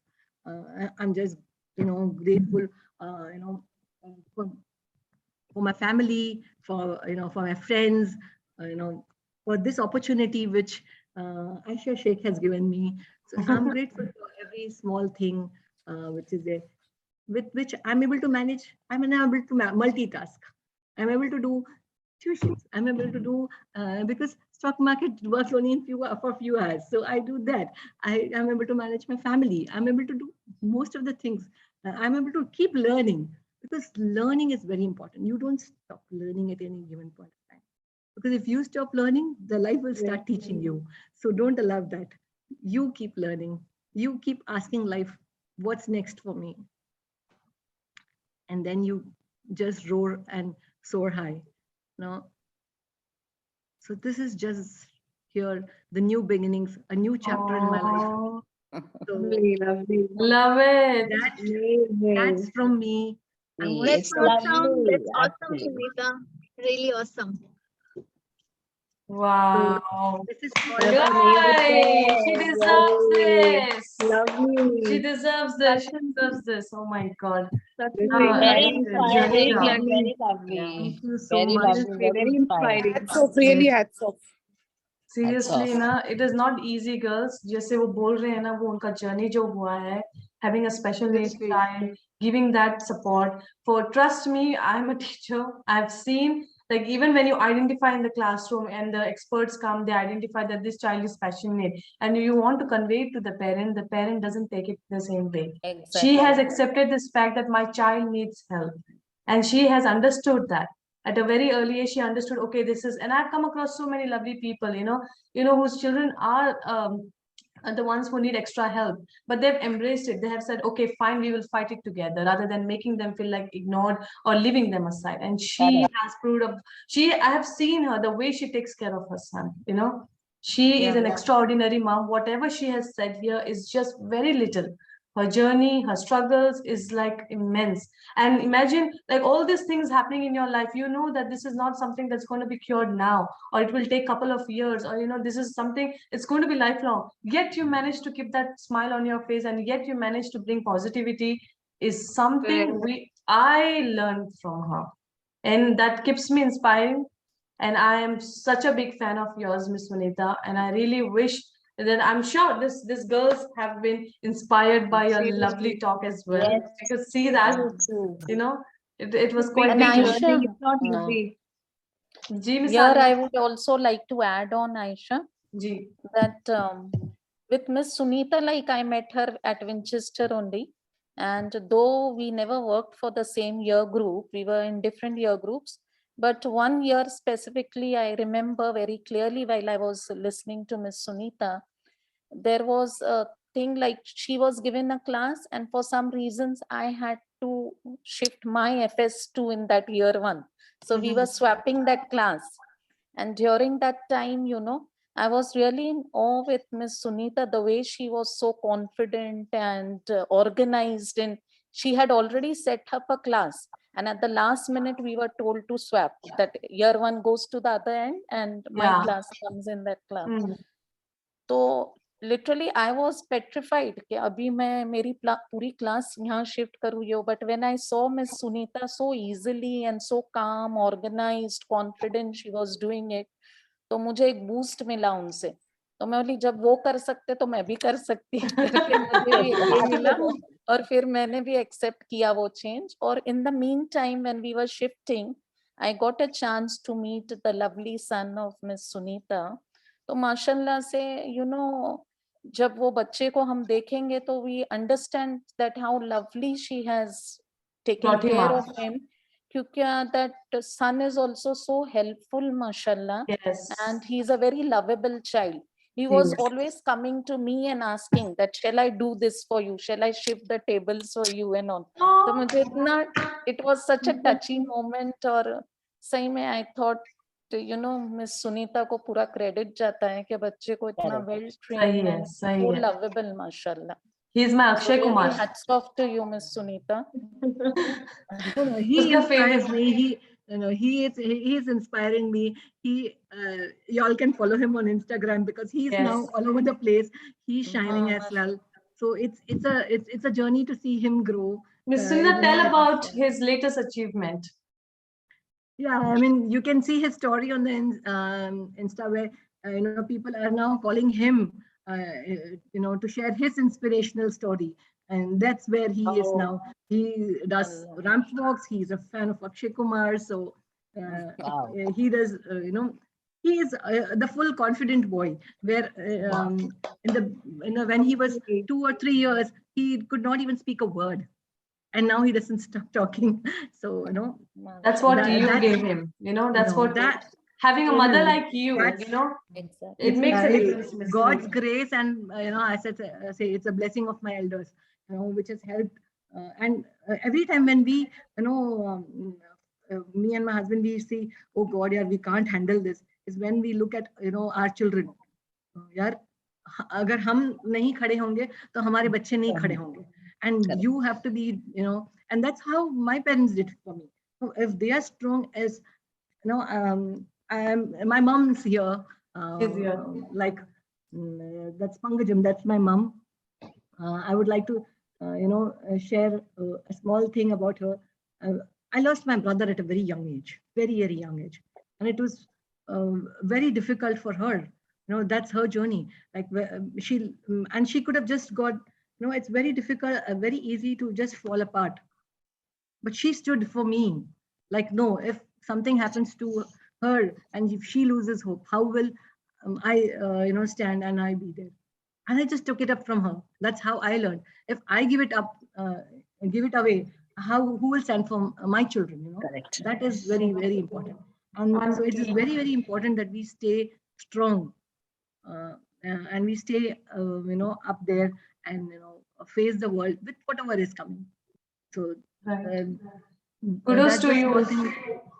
I'm just grateful for my family, for my friends, for this opportunity which Aisha Shaik has given me. So I'm grateful for every small thing which is there, with which I'm able to manage. I'm able to multitask. I'm able to do tuitions. I'm able to do because stock market works only for a few hours. So I do that. I am able to manage my family. I'm able to do most of the things. I'm able to keep learning, because learning is very important. You don't stop learning at any given point of time. Because if you stop learning, the life will start teaching you. So don't allow that. You keep learning. You keep asking life, what's next for me? And then you just roar and soar high. So this is just here, the new beginnings, a new chapter in my life. So lovely. Love it. That's from me. That's awesome. That's awesome, Suneeta. Really awesome. Wow. So this is Guys, she deserves this. Lovely. She deserves this. She deserves this. Oh my God. Very inspiring and very lovely. Thank you so Very much. lovely. Very inspiring. Hats off, really hats off. Seriously, na, it is not easy, girls. जैसे वो बोल रहे हैं ना, वो उनका journey जो हुआ है, having a special needs child, giving that support. Trust me, I'm a teacher. I've seen, like, even when you identify in the classroom and the experts come, they identify that this child is special need, and you want to convey it to the parent doesn't take it the same way. Exactly. She has accepted this fact that my child needs help, and she has understood that. At a very early age, she understood, okay, this is, and I've come across so many lovely people, whose children are the ones who need extra help, but they've embraced it. They have said, okay, fine, we will fight it together, rather than making them feel like ignored or leaving them aside. And she has proved up. I have seen her, the way she takes care of her son, she is an extraordinary mom. Whatever she has said here is just very little. Her journey, her struggles is like immense. And imagine, like, all these things happening in your life, that this is not something that's going to be cured now, or it will take a couple of years, or this is something, it's going to be lifelong. Yet you manage to keep that smile on your face, and yet you manage to bring positivity, is something I learned from her. And that keeps me inspiring. And I am such a big fan of yours, Miss Suneeta, and I really wish that, I'm sure these girls have been inspired by your lovely talk as well. Yes. I could see that, it was quite And Ayesha, It's not easy. here I would also like to add on, Ayesha, that with Miss Suneeta, like I met her at Winchester only. And though we never worked for the same year group, we were in different year groups. But one year specifically, I remember very clearly while I was listening to Miss Suneeta, there was a thing like she was given a class, and for some reasons I had to shift my FS2 in that year one. So we were swapping that class. And during that time, I was really in awe with Miss Suneeta, the way she was so confident and organized, and she had already set up a class. And at the last minute, we were told to swap, that year one goes to the other end and my class comes in that class. So literally I was petrified कि अभी मैं मेरी पूरी class यहाँ shift करूँ ये, but when I saw Miss Suneeta so easily and so calm, organized, confident she was doing it, तो मुझे एक boost मिला उनसे. तो मैं बोली जब वो कर सकते तो मैं भी कर सकती करके मुझे भी ये मिला और फिर मैंने भी accept किया वो change. और in the meantime when we were shifting, I got a chance to meet the lovely son of Miss Suneeta. तो माशाल्लाह से you know जब वो बच्चे को हम देखेंगे तो we understand that how lovely she has taken care of him, क्योंकि that son is also so helpful mashallah. Yes. And he is a very lovable child. He was always coming to me and asking that shall I do this for you, shall I shift the tables for you and all. तो मुझे इतना it was such a touchy moment और सही में I thought you know Miss Suneeta को पूरा credit जाता है कि बच्चे को इतना well trained and so lovable mashallah. He is my Akshay Kumar. Really hats off to you, Miss Suneeta. He inspires me. He is inspiring me. Y'all can follow him on Instagram because he's now all over the place. He's shining as well. So it's a journey to see him grow. Miss Suneeta, tell about his latest achievement. Yeah, I mean, you can see his story on the Insta where people are now calling him to share his inspirational story, and that's where he is now. He does ramp walks. He's a fan of Akshay Kumar, so he does. He is the full confident boy. Where when he was 2 or 3 years, he could not even speak a word. And now he doesn't stop talking. So, that's what you gave him. That's what having a mother like you, exactly. It makes a difference. God's grace, and I say it's a blessing of my elders, which has helped. And every time when we, me and my husband, we see, oh God, yeah, we can't handle this. Is when we look at our children. यार, अगर हम नहीं खड़े होंगे, तो हमारे बच्चे नहीं खड़े होंगे. And you have to be, and that's how my parents did for me. So if they are strong as, my mom's here, like that's Pangajam, that's my mom. I would like to, share a small thing about her. I lost my brother at a very young age, very, very young age. And it was very difficult for her. That's her journey. Like she could have just got, it's very difficult, very easy to just fall apart. But she stood for me. Like, no, if something happens to her and if she loses hope, how will I, stand and I be there? And I just took it up from her. That's how I learned. If I give it up, give it away, who will stand for my children? Correct. That is very, very important. And so it is very, very important that we stay strong and we stay, up there and face the world with whatever is coming. So kudos to you,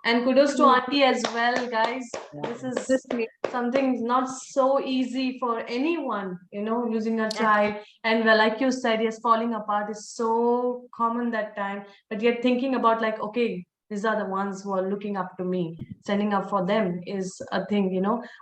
and kudos to Auntie as well, guys. This is something not so easy for anyone, losing a child. And like you said, yes, falling apart is so common that time. But yet thinking about like, okay, these are the ones who are looking up to me. Standing up for them is a thing,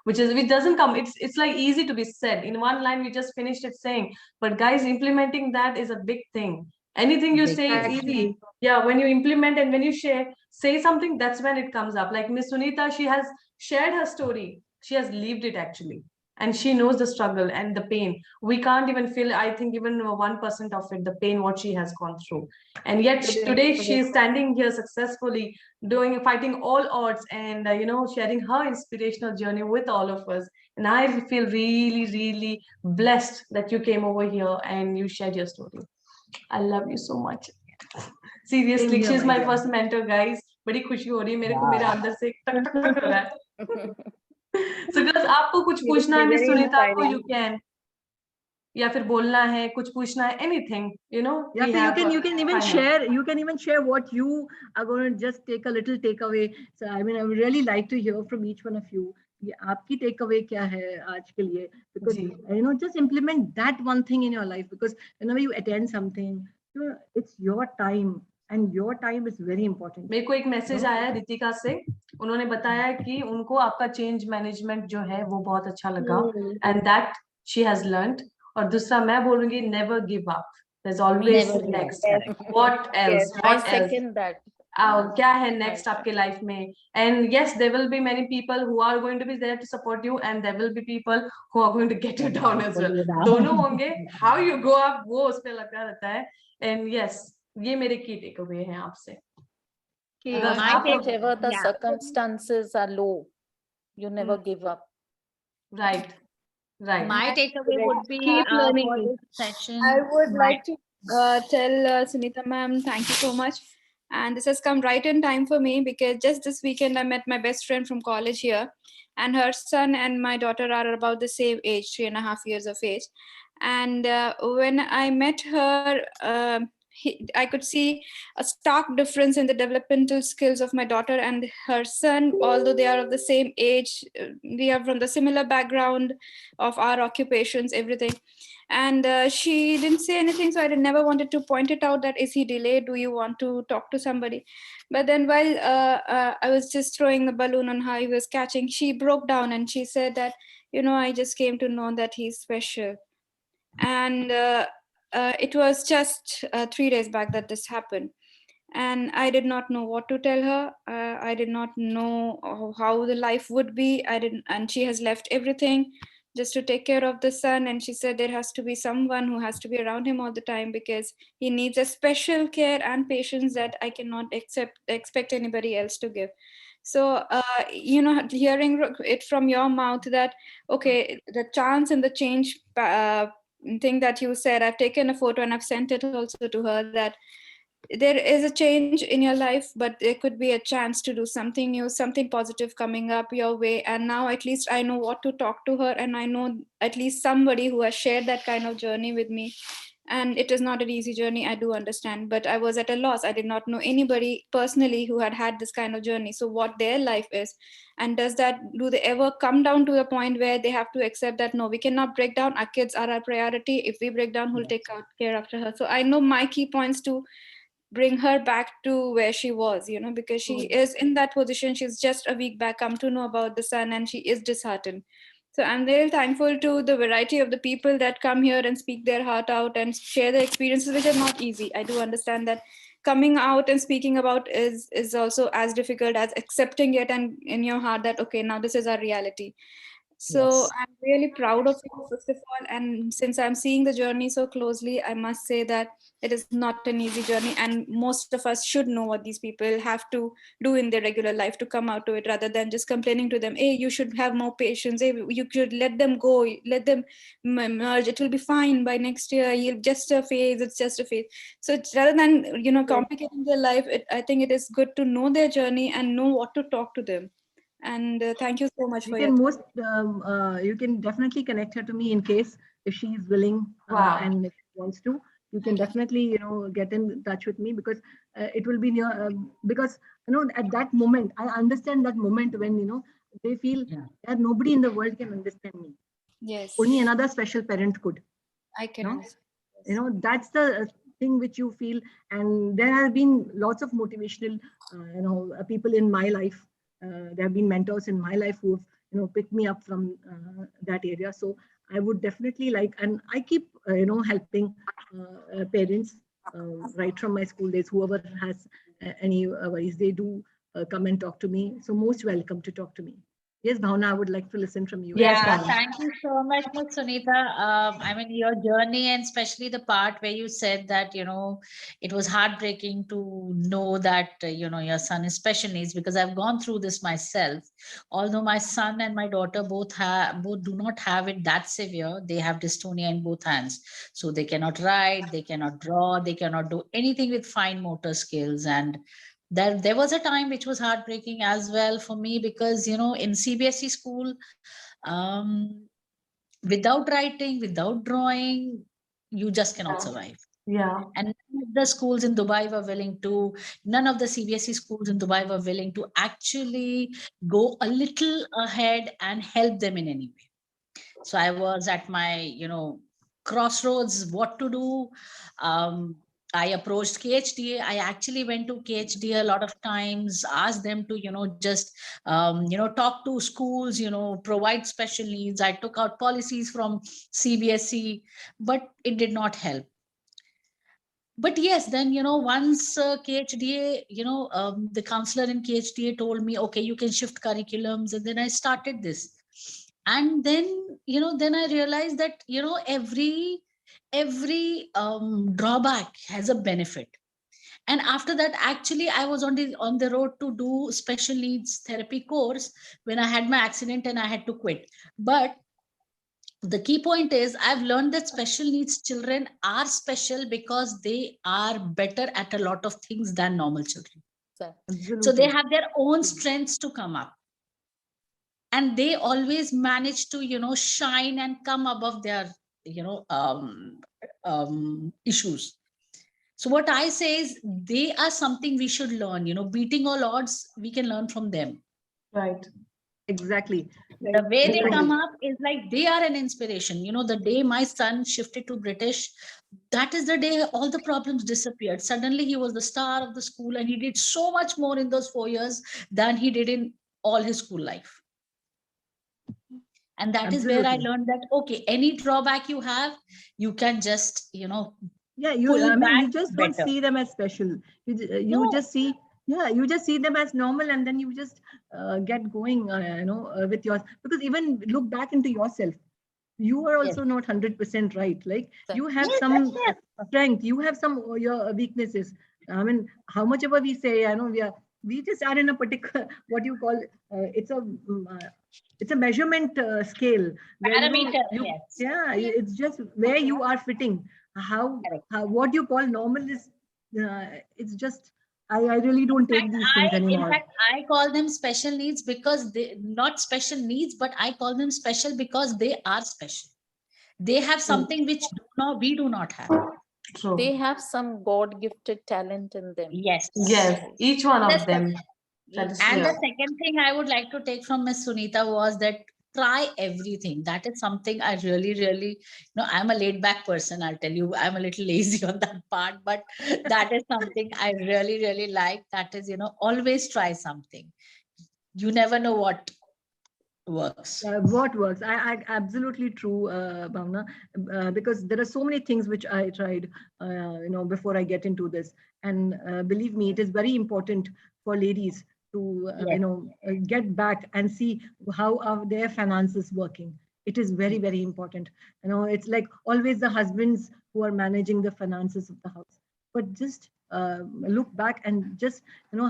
which doesn't come. It's like easy to be said. In one line, we just finished it saying, but guys, implementing that is a big thing. Anything you say is easy. Yeah, when you implement and when you say something, that's when it comes up. Like Miss Suneeta, she has shared her story. She has lived it actually. And she knows the struggle and the pain. We can't even feel, I think, even 1% of it, the pain, what she has gone through. And yet today she is standing here successfully, fighting all odds and, sharing her inspirational journey with all of us. And I feel really, really blessed that you came over here and you shared your story. I love you so much. Seriously, she's my first mentor, guys. बड़ी खुशी हो रही है मेरे को, मेरे अंदर से टक टक हो रहा है. So girls, आपको कुछ पूछना है मिस सुनीता, आपको you can, या फिर बोलना है, कुछ पूछना है, anything, Yeah, so you can even share what you are going to just take a little takeaway. So I mean, I would really like to hear from each one of you. आपकी takeaway क्या है आज के लिए? Because just implement that one thing in your life. Because whenever you attend something, it's your time. And your time is very important. मेरे को एक message आया रितिका से, उन्होंने बताया कि उनको आपका चेंज मैनेजमेंट जो है वो बहुत अच्छा लगा, and that she has learned. और दूसरा मैं बोलूँगी never give up. There's always next. What else? I What else? second that. क्या है next आपके life में? And yes, there will be many people who are going to be there to support you, and there will be people who are going to get you down as well. दोनों होंगे. How you go up वो उस पे लगा रहता है. And yes, ये मेरे key takeaway हैं आपसे. Whatever the circumstances are low, you never give up. Right. Right. My takeaway would be Keep learning. for this session. I would like to tell Suneeta ma'am, thank you so much. And this has come right in time for me, because just this weekend I met my best friend from college here, and her son and my daughter are about the same age, 3.5 years of age. And when I met her, I could see a stark difference in the developmental skills of my daughter and her son. Although they are of the same age, we are from the similar background of our occupations, everything. And she didn't say anything, so I never wanted to point it out that, is he delayed? Do you want to talk to somebody? But then while I was just throwing the balloon on how he was catching, she broke down and she said that, I just came to know that he's special. And it was just 3 days back that this happened. And I did not know what to tell her. I did not know how the life would be. And she has left everything just to take care of the son. And she said there has to be someone who has to be around him all the time, because he needs a special care and patience that I cannot expect anybody else to give. So, hearing it from your mouth that, okay, the chance and the change thing that you said, I've taken a photo and I've sent it also to her, that there is a change in your life, but there could be a chance to do something new, something positive coming up your way. And now at least I know what to talk to her, and I know at least somebody who has shared that kind of journey with me. And it is not an easy journey, I do understand, but I was at a loss. I did not know anybody personally who had this kind of journey. So what their life is, and do they ever come down to the point where they have to accept that, no, we cannot break down, our kids are our priority, if we break down, who'll take care after her? So I know my key points to bring her back to where she was, because she is in that position. She's just a week back come to know about the son, and she is disheartened. So I'm very thankful to the variety of the people that come here and speak their heart out and share their experiences, which are not easy. I do understand that coming out and speaking about is also as difficult as accepting it and in your heart that, okay, now this is our reality. So Yes. I'm really proud of you, first of all. And since I'm seeing the journey so closely, I must say that it is not an easy journey. And most of us should know what these people have to do in their regular life to come out to it, rather than just complaining to them, hey, you should have more patience. Hey, you should let them go, let them merge. It will be fine by next year. You'll just a phase. It's just a phase. So rather than, complicating their life, I think it is good to know their journey and know what to talk to them. And thank you so much for your time. You can definitely connect her to me in case if she is willing and if she wants to. You can definitely get in touch with me, because it will be near because at that moment I understand that moment when they feel that nobody in the world can understand me. Yes. Only another special parent could. I can understand. That's the thing which you feel. And there have been lots of motivational people in my life. There have been mentors in my life who've picked me up from that area. So I would definitely and I keep helping parents right from my school days. Whoever has any worries, they do come and talk to me. So most welcome to talk to me. Yes, Bhavna, I would like to listen from you. Yeah, thank you so much, Ms. Suneeta. I mean, your journey, and especially the part where you said that, it was heartbreaking to know that, your son is special needs, because I've gone through this myself. Although my son and my daughter both do not have it that severe, they have dystonia in both hands. So they cannot write, they cannot draw, they cannot do anything with fine motor skills. And there was a time which was heartbreaking as well for me, because in CBSE school, without writing, without drawing, you just cannot survive. And none of the schools in Dubai were willing to, none of the CBSE schools in Dubai were willing to actually go a little ahead and help them in any way. So I was at my crossroads, what to do. I approached KHDA. I actually went to KHDA a lot of times, asked them to, just, talk to schools, provide special needs. I took out policies from CBSE, but it did not help. But yes, then, once KHDA, the counselor in KHDA told me, okay, you can shift curriculums. And then I started this. And then, then I realized that, every drawback has a benefit. And after that, actually, I was on the road to do special needs therapy course when I had my accident and I had to quit. But the key point is, I've learned that special needs children are special because they are better at a lot of things than normal children. Absolutely. So they have their own strengths to come up. And they always manage to, shine and come above their, issues. So what I say is, they are something we should learn, beating all odds, we can learn from them. Right. Exactly. The way they come up is like they are an inspiration. The day my son shifted to British, that is the day all the problems disappeared. Suddenly he was the star of the school and he did so much more in those 4 years than he did in all his school life. And that is where I learned that, okay, any drawback you have, you can just, yeah, you just don't see them as special. You just see, you just see them as normal, and then you just get going, with yours. Because even look back into yourself, you are also not 100% right. Like you have some strength, you have some your weaknesses. I mean, how much ever we say, we just are in a particular, what you call, it's a measurement scale. Parameter, it's just where you are fitting. How what you call normal is, it's just, I really don't take these things anymore. In fact, I call them special needs because they not special needs, but I call them special because they are special. They have something which we do not have. True. They have some God-gifted talent in them. Yes. Yes, each one of them. And the second thing I would like to take from Miss Suneeta was that try everything. That is something I really, I'm a laid back person. I'll tell you, I'm a little lazy on that part, but that is something I really like. That is, always try something. You never know what works. What works? I absolutely true, Bhavna, because there are so many things which I tried, before I get into this. And believe me, it is very important for ladies to, get back and see how are their finances working. It is very, very important. It's like always the husbands who are managing the finances of the house. But just look back and just,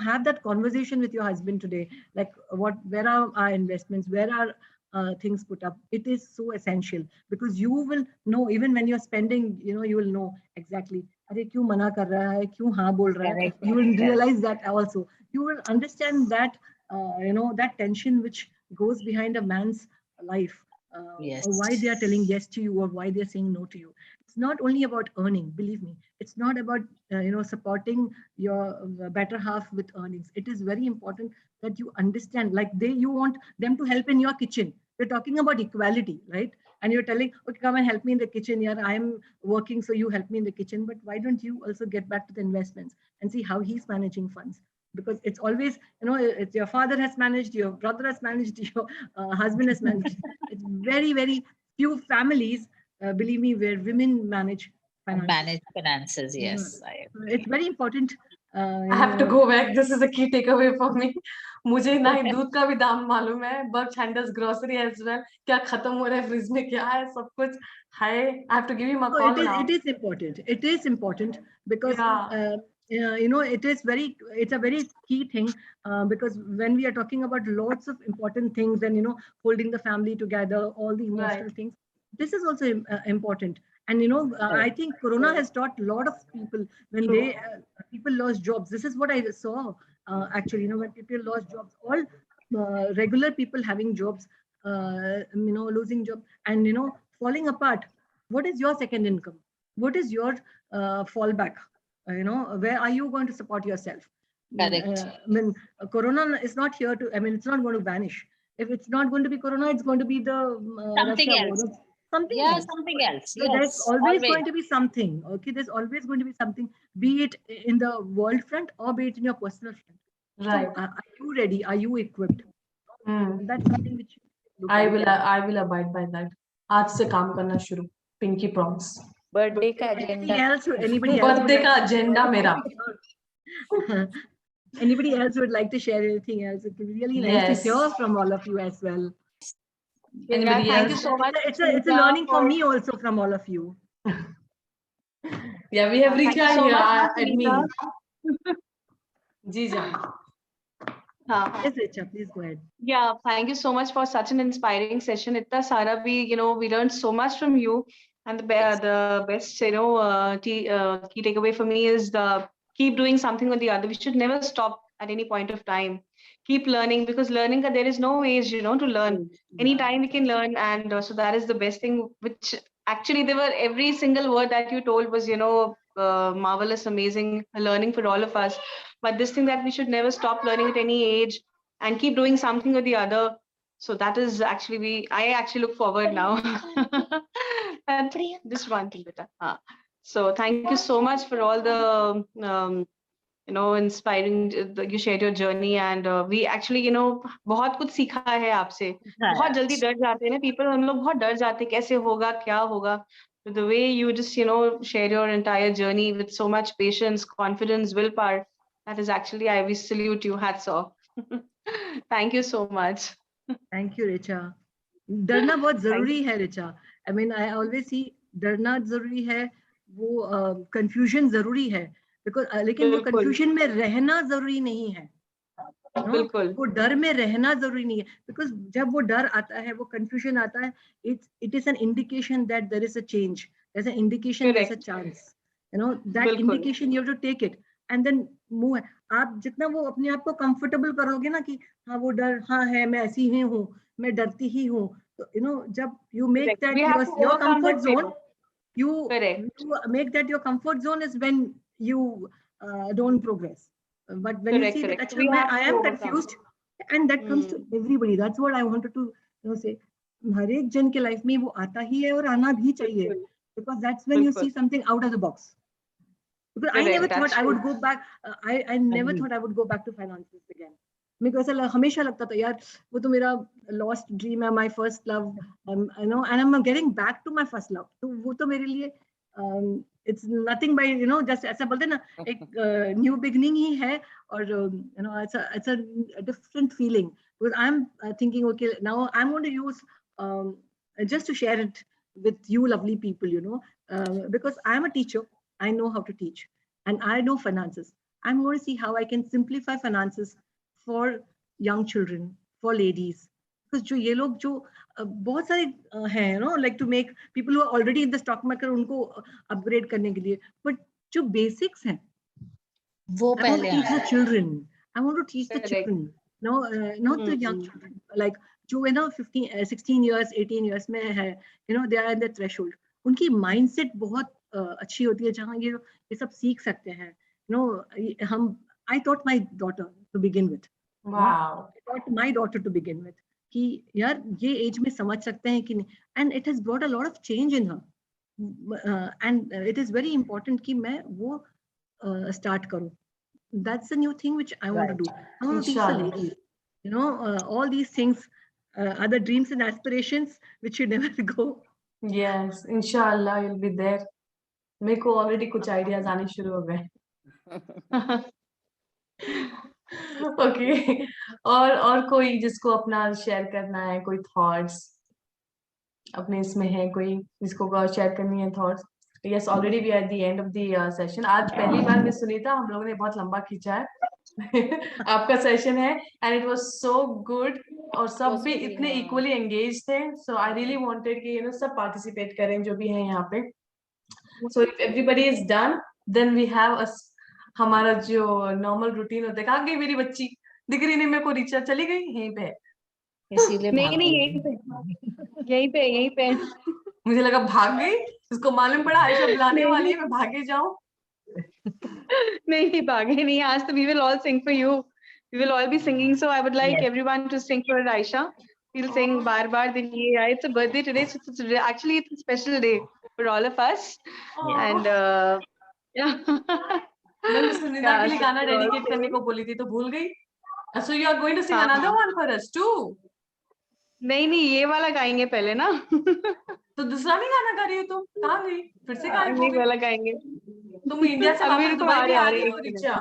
have that conversation with your husband today. Like where are our investments? Where are things put up? It is so essential, because you will know, even when you're spending, you will know exactly. Arey, kyun mana kar raha hai, kyun haan bol raha hai? You will realize that also. You will understand that, that tension which goes behind a man's life. Why they are telling yes to you or why they're saying no to you. It's not only about earning, believe me. It's not about, supporting your better half with earnings. It is very important that you understand, like you want them to help in your kitchen. We're talking about equality, right? And you're telling, okay, come and help me in the kitchen. Yeah, I'm working, so you help me in the kitchen. But why don't you also get back to the investments and see how he's managing funds? Because it's always, it's your father has managed, your brother has managed, your husband has managed. It's very, very few families, believe me, where women manage finances. Manage finances, yes. It's very important. I have to go back. This is a key takeaway for me. मुझे ना ही दूध का भी दाम मालूम है. Burke handles grocery as well. क्या खत्म हो रहा है फ्रिज में, क्या है सब कुछ. I have to give him a call now. It is important. It is important because it's a very key thing, because when we are talking about lots of important things and holding the family together, all the emotional things, this is also important. And I think Corona has taught a lot of people when people lost jobs. This is what I saw actually. When people lost jobs, all regular people having jobs, losing jobs, and falling apart. What is your second income? What is your fallback? Where are you going to support yourself? Correct. Corona is not here to, it's not going to vanish. If it's not going to be Corona, it's going to be the something else. something Yeah, else. something else. So there's Yes, always going to be something. Okay, there's always going to be something, be it in the world front or be it in your personal front. Right. So, are you ready? Are you equipped? That's something which you I will abide by that. आज से काम करना शुरू. Pinky promise. Birthday का Anything agenda. else? Anybody else? Birthday का agenda मेरा. Anybody else would like to share anything else? It would be really nice to hear from all of you as well. Anybody thank else? you so much. It's a learning for me also from all of you. Yeah, we have Richa so here, much, admin. Ji Jaan. Yes, Richa, please go ahead. Yeah, thank you so much for such an inspiring session. Itna sara we learned so much from you. And the best, key takeaway for me is keep doing something or the other. We should never stop at any point of time. Keep learning, because learning, there is no age, to learn. Anytime we can learn. And so that is the best thing, which actually every single word that you told was, marvelous, amazing, learning for all of us. But this thing that we should never stop learning at any age and keep doing something or the other. So that is actually I actually look forward now. And this one thing, beta. So thank you so much for all the inspiring. You shared your journey, and we actually बहुत कुछ सीखा है आपसे. बहुत जल्दी डर जाते हैं ना people. हम लोग बहुत डर जाते हैं कैसे होगा क्या होगा. The way you just share your entire journey with so much patience, confidence, willpower. That is actually, we salute you. Hats off. Thank you so much. Thank you, Richa. डरना बहुत जरूरी है Richa. I mean, I always see डरना जरूरी है, वो confusion जरूरी है, because लेकिन वो confusion में रहना जरूरी नहीं है. बिल्कुल. वो डर में रहना जरूरी नहीं है, because जब वो डर आता है, वो confusion आता है, it is an indication that there is a change. There's an indication, there's a chance. That indication you have to take it and then move. आप जितना वो अपने आप को comfortable करोगे ना कि हाँ वो डर हाँ है, मैं ऐसी ही हूँ, मैं डरती ही हूँ, तो जब you make that your comfort zone, you make that your comfort zone is when you don't progress. But when you see that actually I am confused, and that comes to everybody. That's what I wanted to say. हर एक जन के life में वो आता ही है और आना भी चाहिए, because that's when you see something out of the box. Because I never thought I would go back. I never thought I would go back to finances again. मेरे को ऐसा हमेशा लगता था यार वो तो मेरा lost dream है, my first love, and I'm getting back to my first love. तो वो तो मेरे लिए it's nothing by just ऐसा बोलते ना एक new beginning ही है, और it's a different feeling, because I'm thinking okay, now I'm going to use just to share it with you lovely people, because I'm a teacher. I know how to teach and I know finances. I'm going to see how I can simplify finances for young children, for ladies, because जो ये लोग जो बहुत सारे हैं like to make people who are already in the stock market उनको upgrade करने के लिए, but जो basics हैं वो I want to पहले teach the children. I want to teach the children, not the young children, like जो 16 years 18 years में है, they are in the threshold. उनकी mindset बहुत अच्छी होती है जहाँ ये सब सीख सकते हैं. I taught my daughter to begin with. Wow. I taught my daughter to begin with कि यार ये एज में समझ सकते हैं कि नहीं, and it has brought a lot of change in her, and it is very important कि मैं वो start करूँ. That's the new thing which I want to do. I want to teach the ladies. All these things are the dreams and aspirations which should never go. Yes, inshallah you'll be there. मेरे को already कुछ ideas आने शुरू हो गए. Okay. और कोई जिसको अपना शेयर करना है, कोई थॉट्स अपने इसमें है, कोई जिसको शेयर करनी है thoughts. Yes, already we are at the end of the session. आज पहली बार मिस सुनीता हम लोगों ने बहुत लंबा खींचा है. आपका सेशन है and it was so good और सब भी इतने equally engaged थे. So I really wanted कि सब participate करें जो भी हैं यहाँ पे. So if everybody is done, then we have हमारा जो नॉर्मल रूटीन होता है. कहाँ गई मेरी बच्ची? दिख रही नहीं मेरे को. रिचा चली गई यहीं पे. इसीलिए यहीं पे मुझे लगा भाग गई. इसको मालूम पड़ा आयशा बुलाने वाली है, मैं भागे जाऊं. नहीं भागे नहीं. आज तो we will all sing for you. We will all be singing. So I would like everyone to sing for Ayesha. We'll sing Bar Bar Din Ye Aaye. It's a birthday today, so actually it's a special day for all of us. And yeah. मैंने सुनीता के लिए गाना dedicate करने को बोली थी तो भूल गई. So you are going to sing another one for us too? नहीं ये वाला गाएंगे पहले ना. तो दूसरा नहीं गाना गा रही हो तुम? कहाँ गई? फिर से गायब हो गई. वाला गाएंगे. तुम इंडिया से वापस दुबई भी आ रही हो रिचा.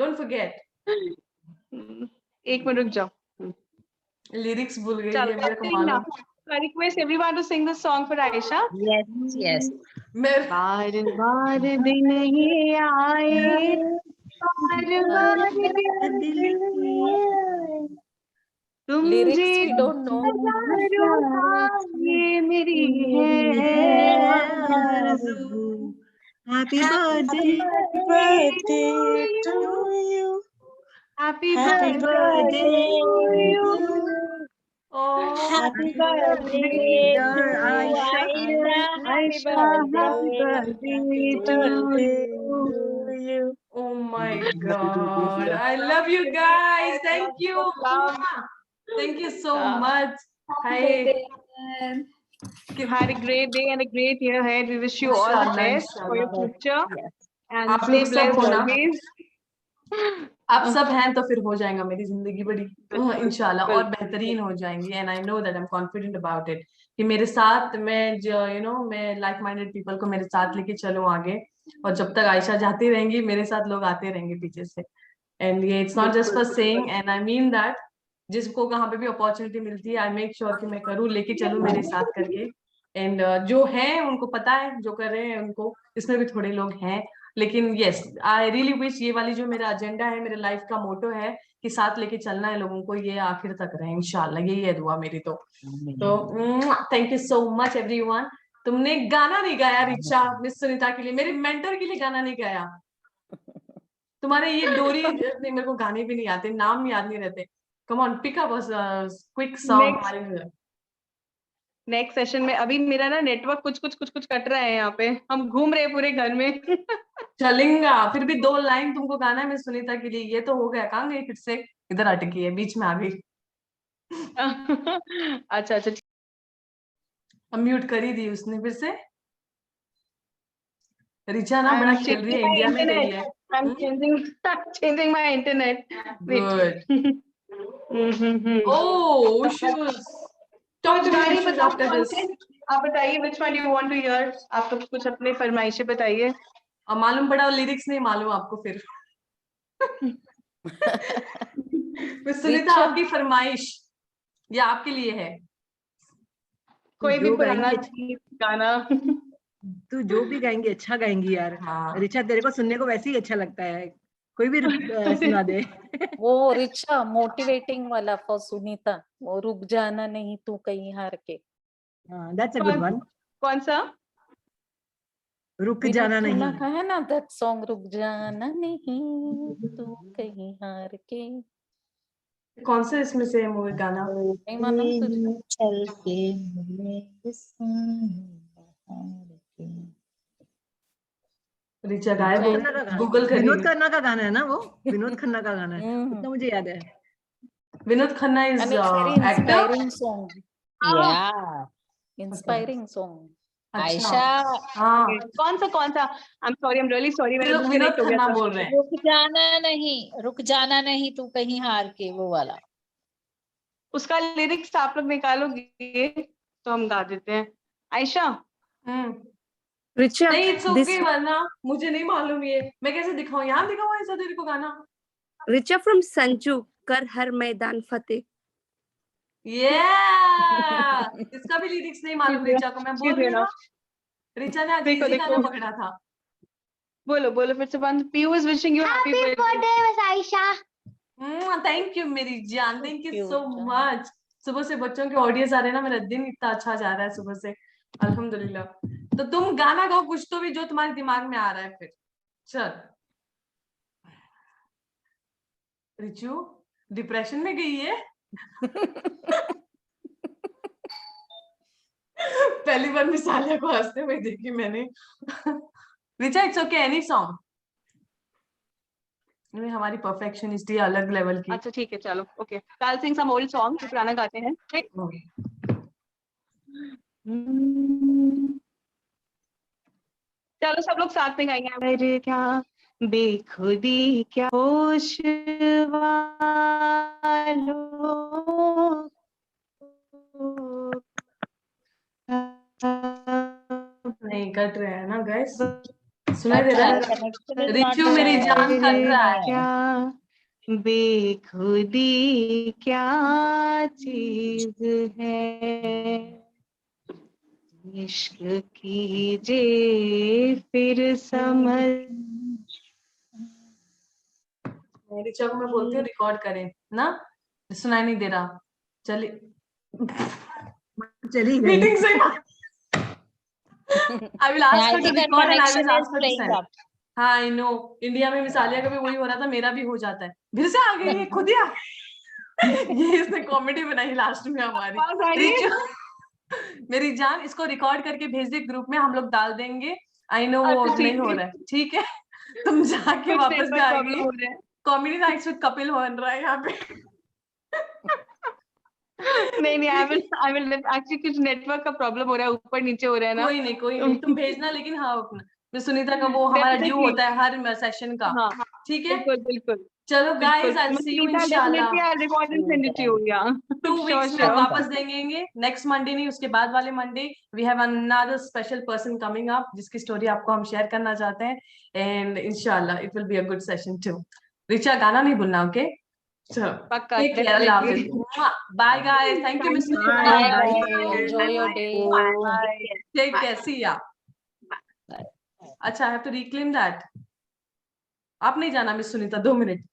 Don't forget. एक मिनट रुक जाओ. लिरिक्स भूल गई है मेरे को मालूम. I request everyone to sing this song for Ayesha. Yes. बार बार दिन ये आए, बार बार दिल तुम जी ये मेरी है आरज़ू. Happy birthday to you. Happy birthday to you. Oh, Happy birthday, dear Ayesha. Ayesha, happy birthday to you. Oh my God. I love you guys. Thank you. Thank you so much. Hi. You had a great day and a great year ahead. We wish you all the best for your future. And stay blessed always. आप सब हैं तो फिर हो जाएगा मेरी जिंदगी बड़ी इंशाल्लाह और बेहतरीन हो जाएंगी. And I know that I am confident about it कि मेरे साथ मैं जो मैं लाइक माइंडेड पीपल को मेरे साथ लेके चलूं आगे. और जब तक आयशा जाती रहेंगी मेरे साथ लोग आते रहेंगे पीछे से. एंड ये it's not just for saying and I mean that. जिसको कहाँ पे भी अपॉर्चुनिटी मिलती है आई मेक श्योर कि मैं करूँ लेके चलूं मेरे साथ करके. एंड जो है उनको पता है जो कर रहे हैं उनको. इसमें भी थोड़े लोग हैं लेकिन यस आई रियली विश ये वाली जो मेरा एजेंडा है मेरे लाइफ का मोटो है कि साथ लेके चलना है लोगों को ये आखिर तक रहे इंशाल्लाह. यही है दुआ मेरी. तो thank you so much everyone. तुमने गाना नहीं गाया रिचा मिस सुनीता के लिए. मेरे मेंटर के लिए गाना नहीं गाया. तुम्हारे ये डोरी नहीं मेरे को गाने भी नहीं आते. नाम याद नहीं रहते. Come on pick up quick song. Next session में अभी मेरा ना नेटवर्क कुछ कट रहा है. यहाँ पे हम घूम रहे हैं पूरे घर में. चलेगा फिर भी 2 लाइन तुमको गाना है मिस सुनीता के लिए. ये तो हो गया. कहाँ गई फिर से? इधर अटकी है बीच में आ गई. अच्छा म्यूट कर ही दी उसने फिर से. रिचा ना बड़ा खेल रही है. इंडिया में रही है. I'm changing my internet. Good. Oh, shoes. Talk to me after this. आप बताइए which one you want to hear. आप तो कुछ अपने फरमाइशें बताइए. अब मालूम पड़ा लिरिक्स नहीं मालूम आपको फिर. सुनीता आपकी फरमाइश या आपके लिए है कोई भी पुराना गाना. तू जो भी गाएंगी अच्छा गाएंगी यार. रिचा तेरे को सुनने को वैसे ही अच्छा लगता है. कोई भी सुना दे. वो रिचा मोटिवेटिंग वाला फॉर सुनीता. वो रुक जाना नहीं तू कहीं हार के. That's a good one. कौन सा? रुक जाना नहीं है ना दैट सॉन्ग. रुक जाना नहीं तू कहीं हार के. कौन सा इसमें से मूवी गाना? नहीं मालूम तुझे? चल के रिचा गायब हो. गूगल करिए. विनोद खन्ना का गाना है ना वो. विनोद खन्ना का गाना है. इतना मुझे याद है. Vinod Khanna is inspiring song. या इंस्पायरिंग सॉन्ग. आयशा. हाँ कौन सा I'm sorry, I'm really sorry. Vinod Khanna बोल रहे हैं. रुक जाना नहीं तू कहीं हार के. वो वाला उसका लिरिक्स आप लोग निकालोगे तो हम गा देते हैं. आयशा. रिचा नहीं इट्स ओके वरना मुझे नहीं मालूम. ये मैं कैसे दिखाऊं? यहाँ दिखाऊं ऐसा तेरे को गाना? रिचा फ्रॉम संजू कर हर मैदान फतेह. इसका भी लिरिक्स नहीं मालूम रिचा को. मैं बोल रही हूं रिचा ने आज इसी गाना पकड़ा था. बोलो फिर से. Piyu is wishing you happy birthday miss Ayesha. Thank you मेरी जान. Thank you so much. सुबह से बच्चों के ऑडियंस आ रहे हैं ना. मेरा दिन इतना अच्छा जा रहा है सुबह से अल्हम्दुलिल्लाह. तो तुम गाना गाओ कुछ तो भी जो तुम्हारे दिमाग में आ रहा है. फिर चल. रिचू डिप्रेशन में गई है. पहली बार मिसालिया को हंसते हुए देखी मैंने. Richa it's okay any song. हमारी परफेक्शनिस्ट अलग लेवल की। अच्छा ठीक है चलो okay, I'll sing some old song, जो पुराना गाते हैं। चलो सब लोग साथ में गाएंगे। अरे क्या बेखुदी क्या होश वालों, नहीं कट रहा है ना गाइस, सुनाई दे रहा है? रिचू मेरी जान कट रहा है। क्या बेखुदी क्या चीज है, इश्क कीजिए फिर समझ। रिचा को मैं बोलती हूँ रिकॉर्ड करें ना, सुनाई नहीं दे रहा। चलिए मीटिंग से I will ask her to record and I will ask her to send. हाँ I know, इंडिया में मिसालिया का भी वही हो रहा था, मेरा भी हो जाता है। फिर से आ गई, खुद ही आ ये इसने कॉमेडी बनाई लास्ट में हमारी। रिचू मेरी जान, इसको रिकॉर्ड करके भेज दे ग्रुप में, हम लोग डाल देंगे। आई नो वो नहीं हो रहा है, ठीक है तुम जाके वापस जाएगी। कॉमेडी नाइट्स विद कपिल बन रहा है यहाँ पे। नहीं आई विल एक्चुअली कुछ नेटवर्क का प्रॉब्लम हो रहा है, ऊपर नीचे हो रहा है ना। कोई नहीं तुम भेजना, लेकिन हाँ अपना सुनीता का वो हमारा ड्यू होता है हर सेशन का। हाँ, ठीक है बिल्कुल। चलो guys, I will see you इंशाल्लाह। 2 वीक्स में वापस देंगे, नेक्स्ट मंडे नहीं उसके बाद वाले Monday we have another special person coming up, जिसकी स्टोरी आपको हम शेयर करना चाहते हैं, एंड इंशाल्लाह it will be a good session too. Richa गाना नहीं भूलना, ओके? पक्का। Bye guys, thank you miss Sunita, enjoy your day, take care, see ya. अच्छा I have to reclaim that, आप नहीं जाना miss Sunita, 2 minute.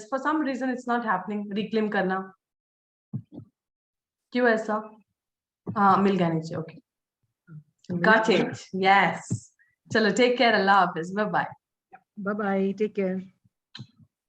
For some reason it's not happening, reclaim करना क्यों ऐसा? हाँ मिल गया नीचे, ओके गॉट इट, यस। चलो टेक केयर, अल्लाह हाफिज, bye bye, bye bye, take care.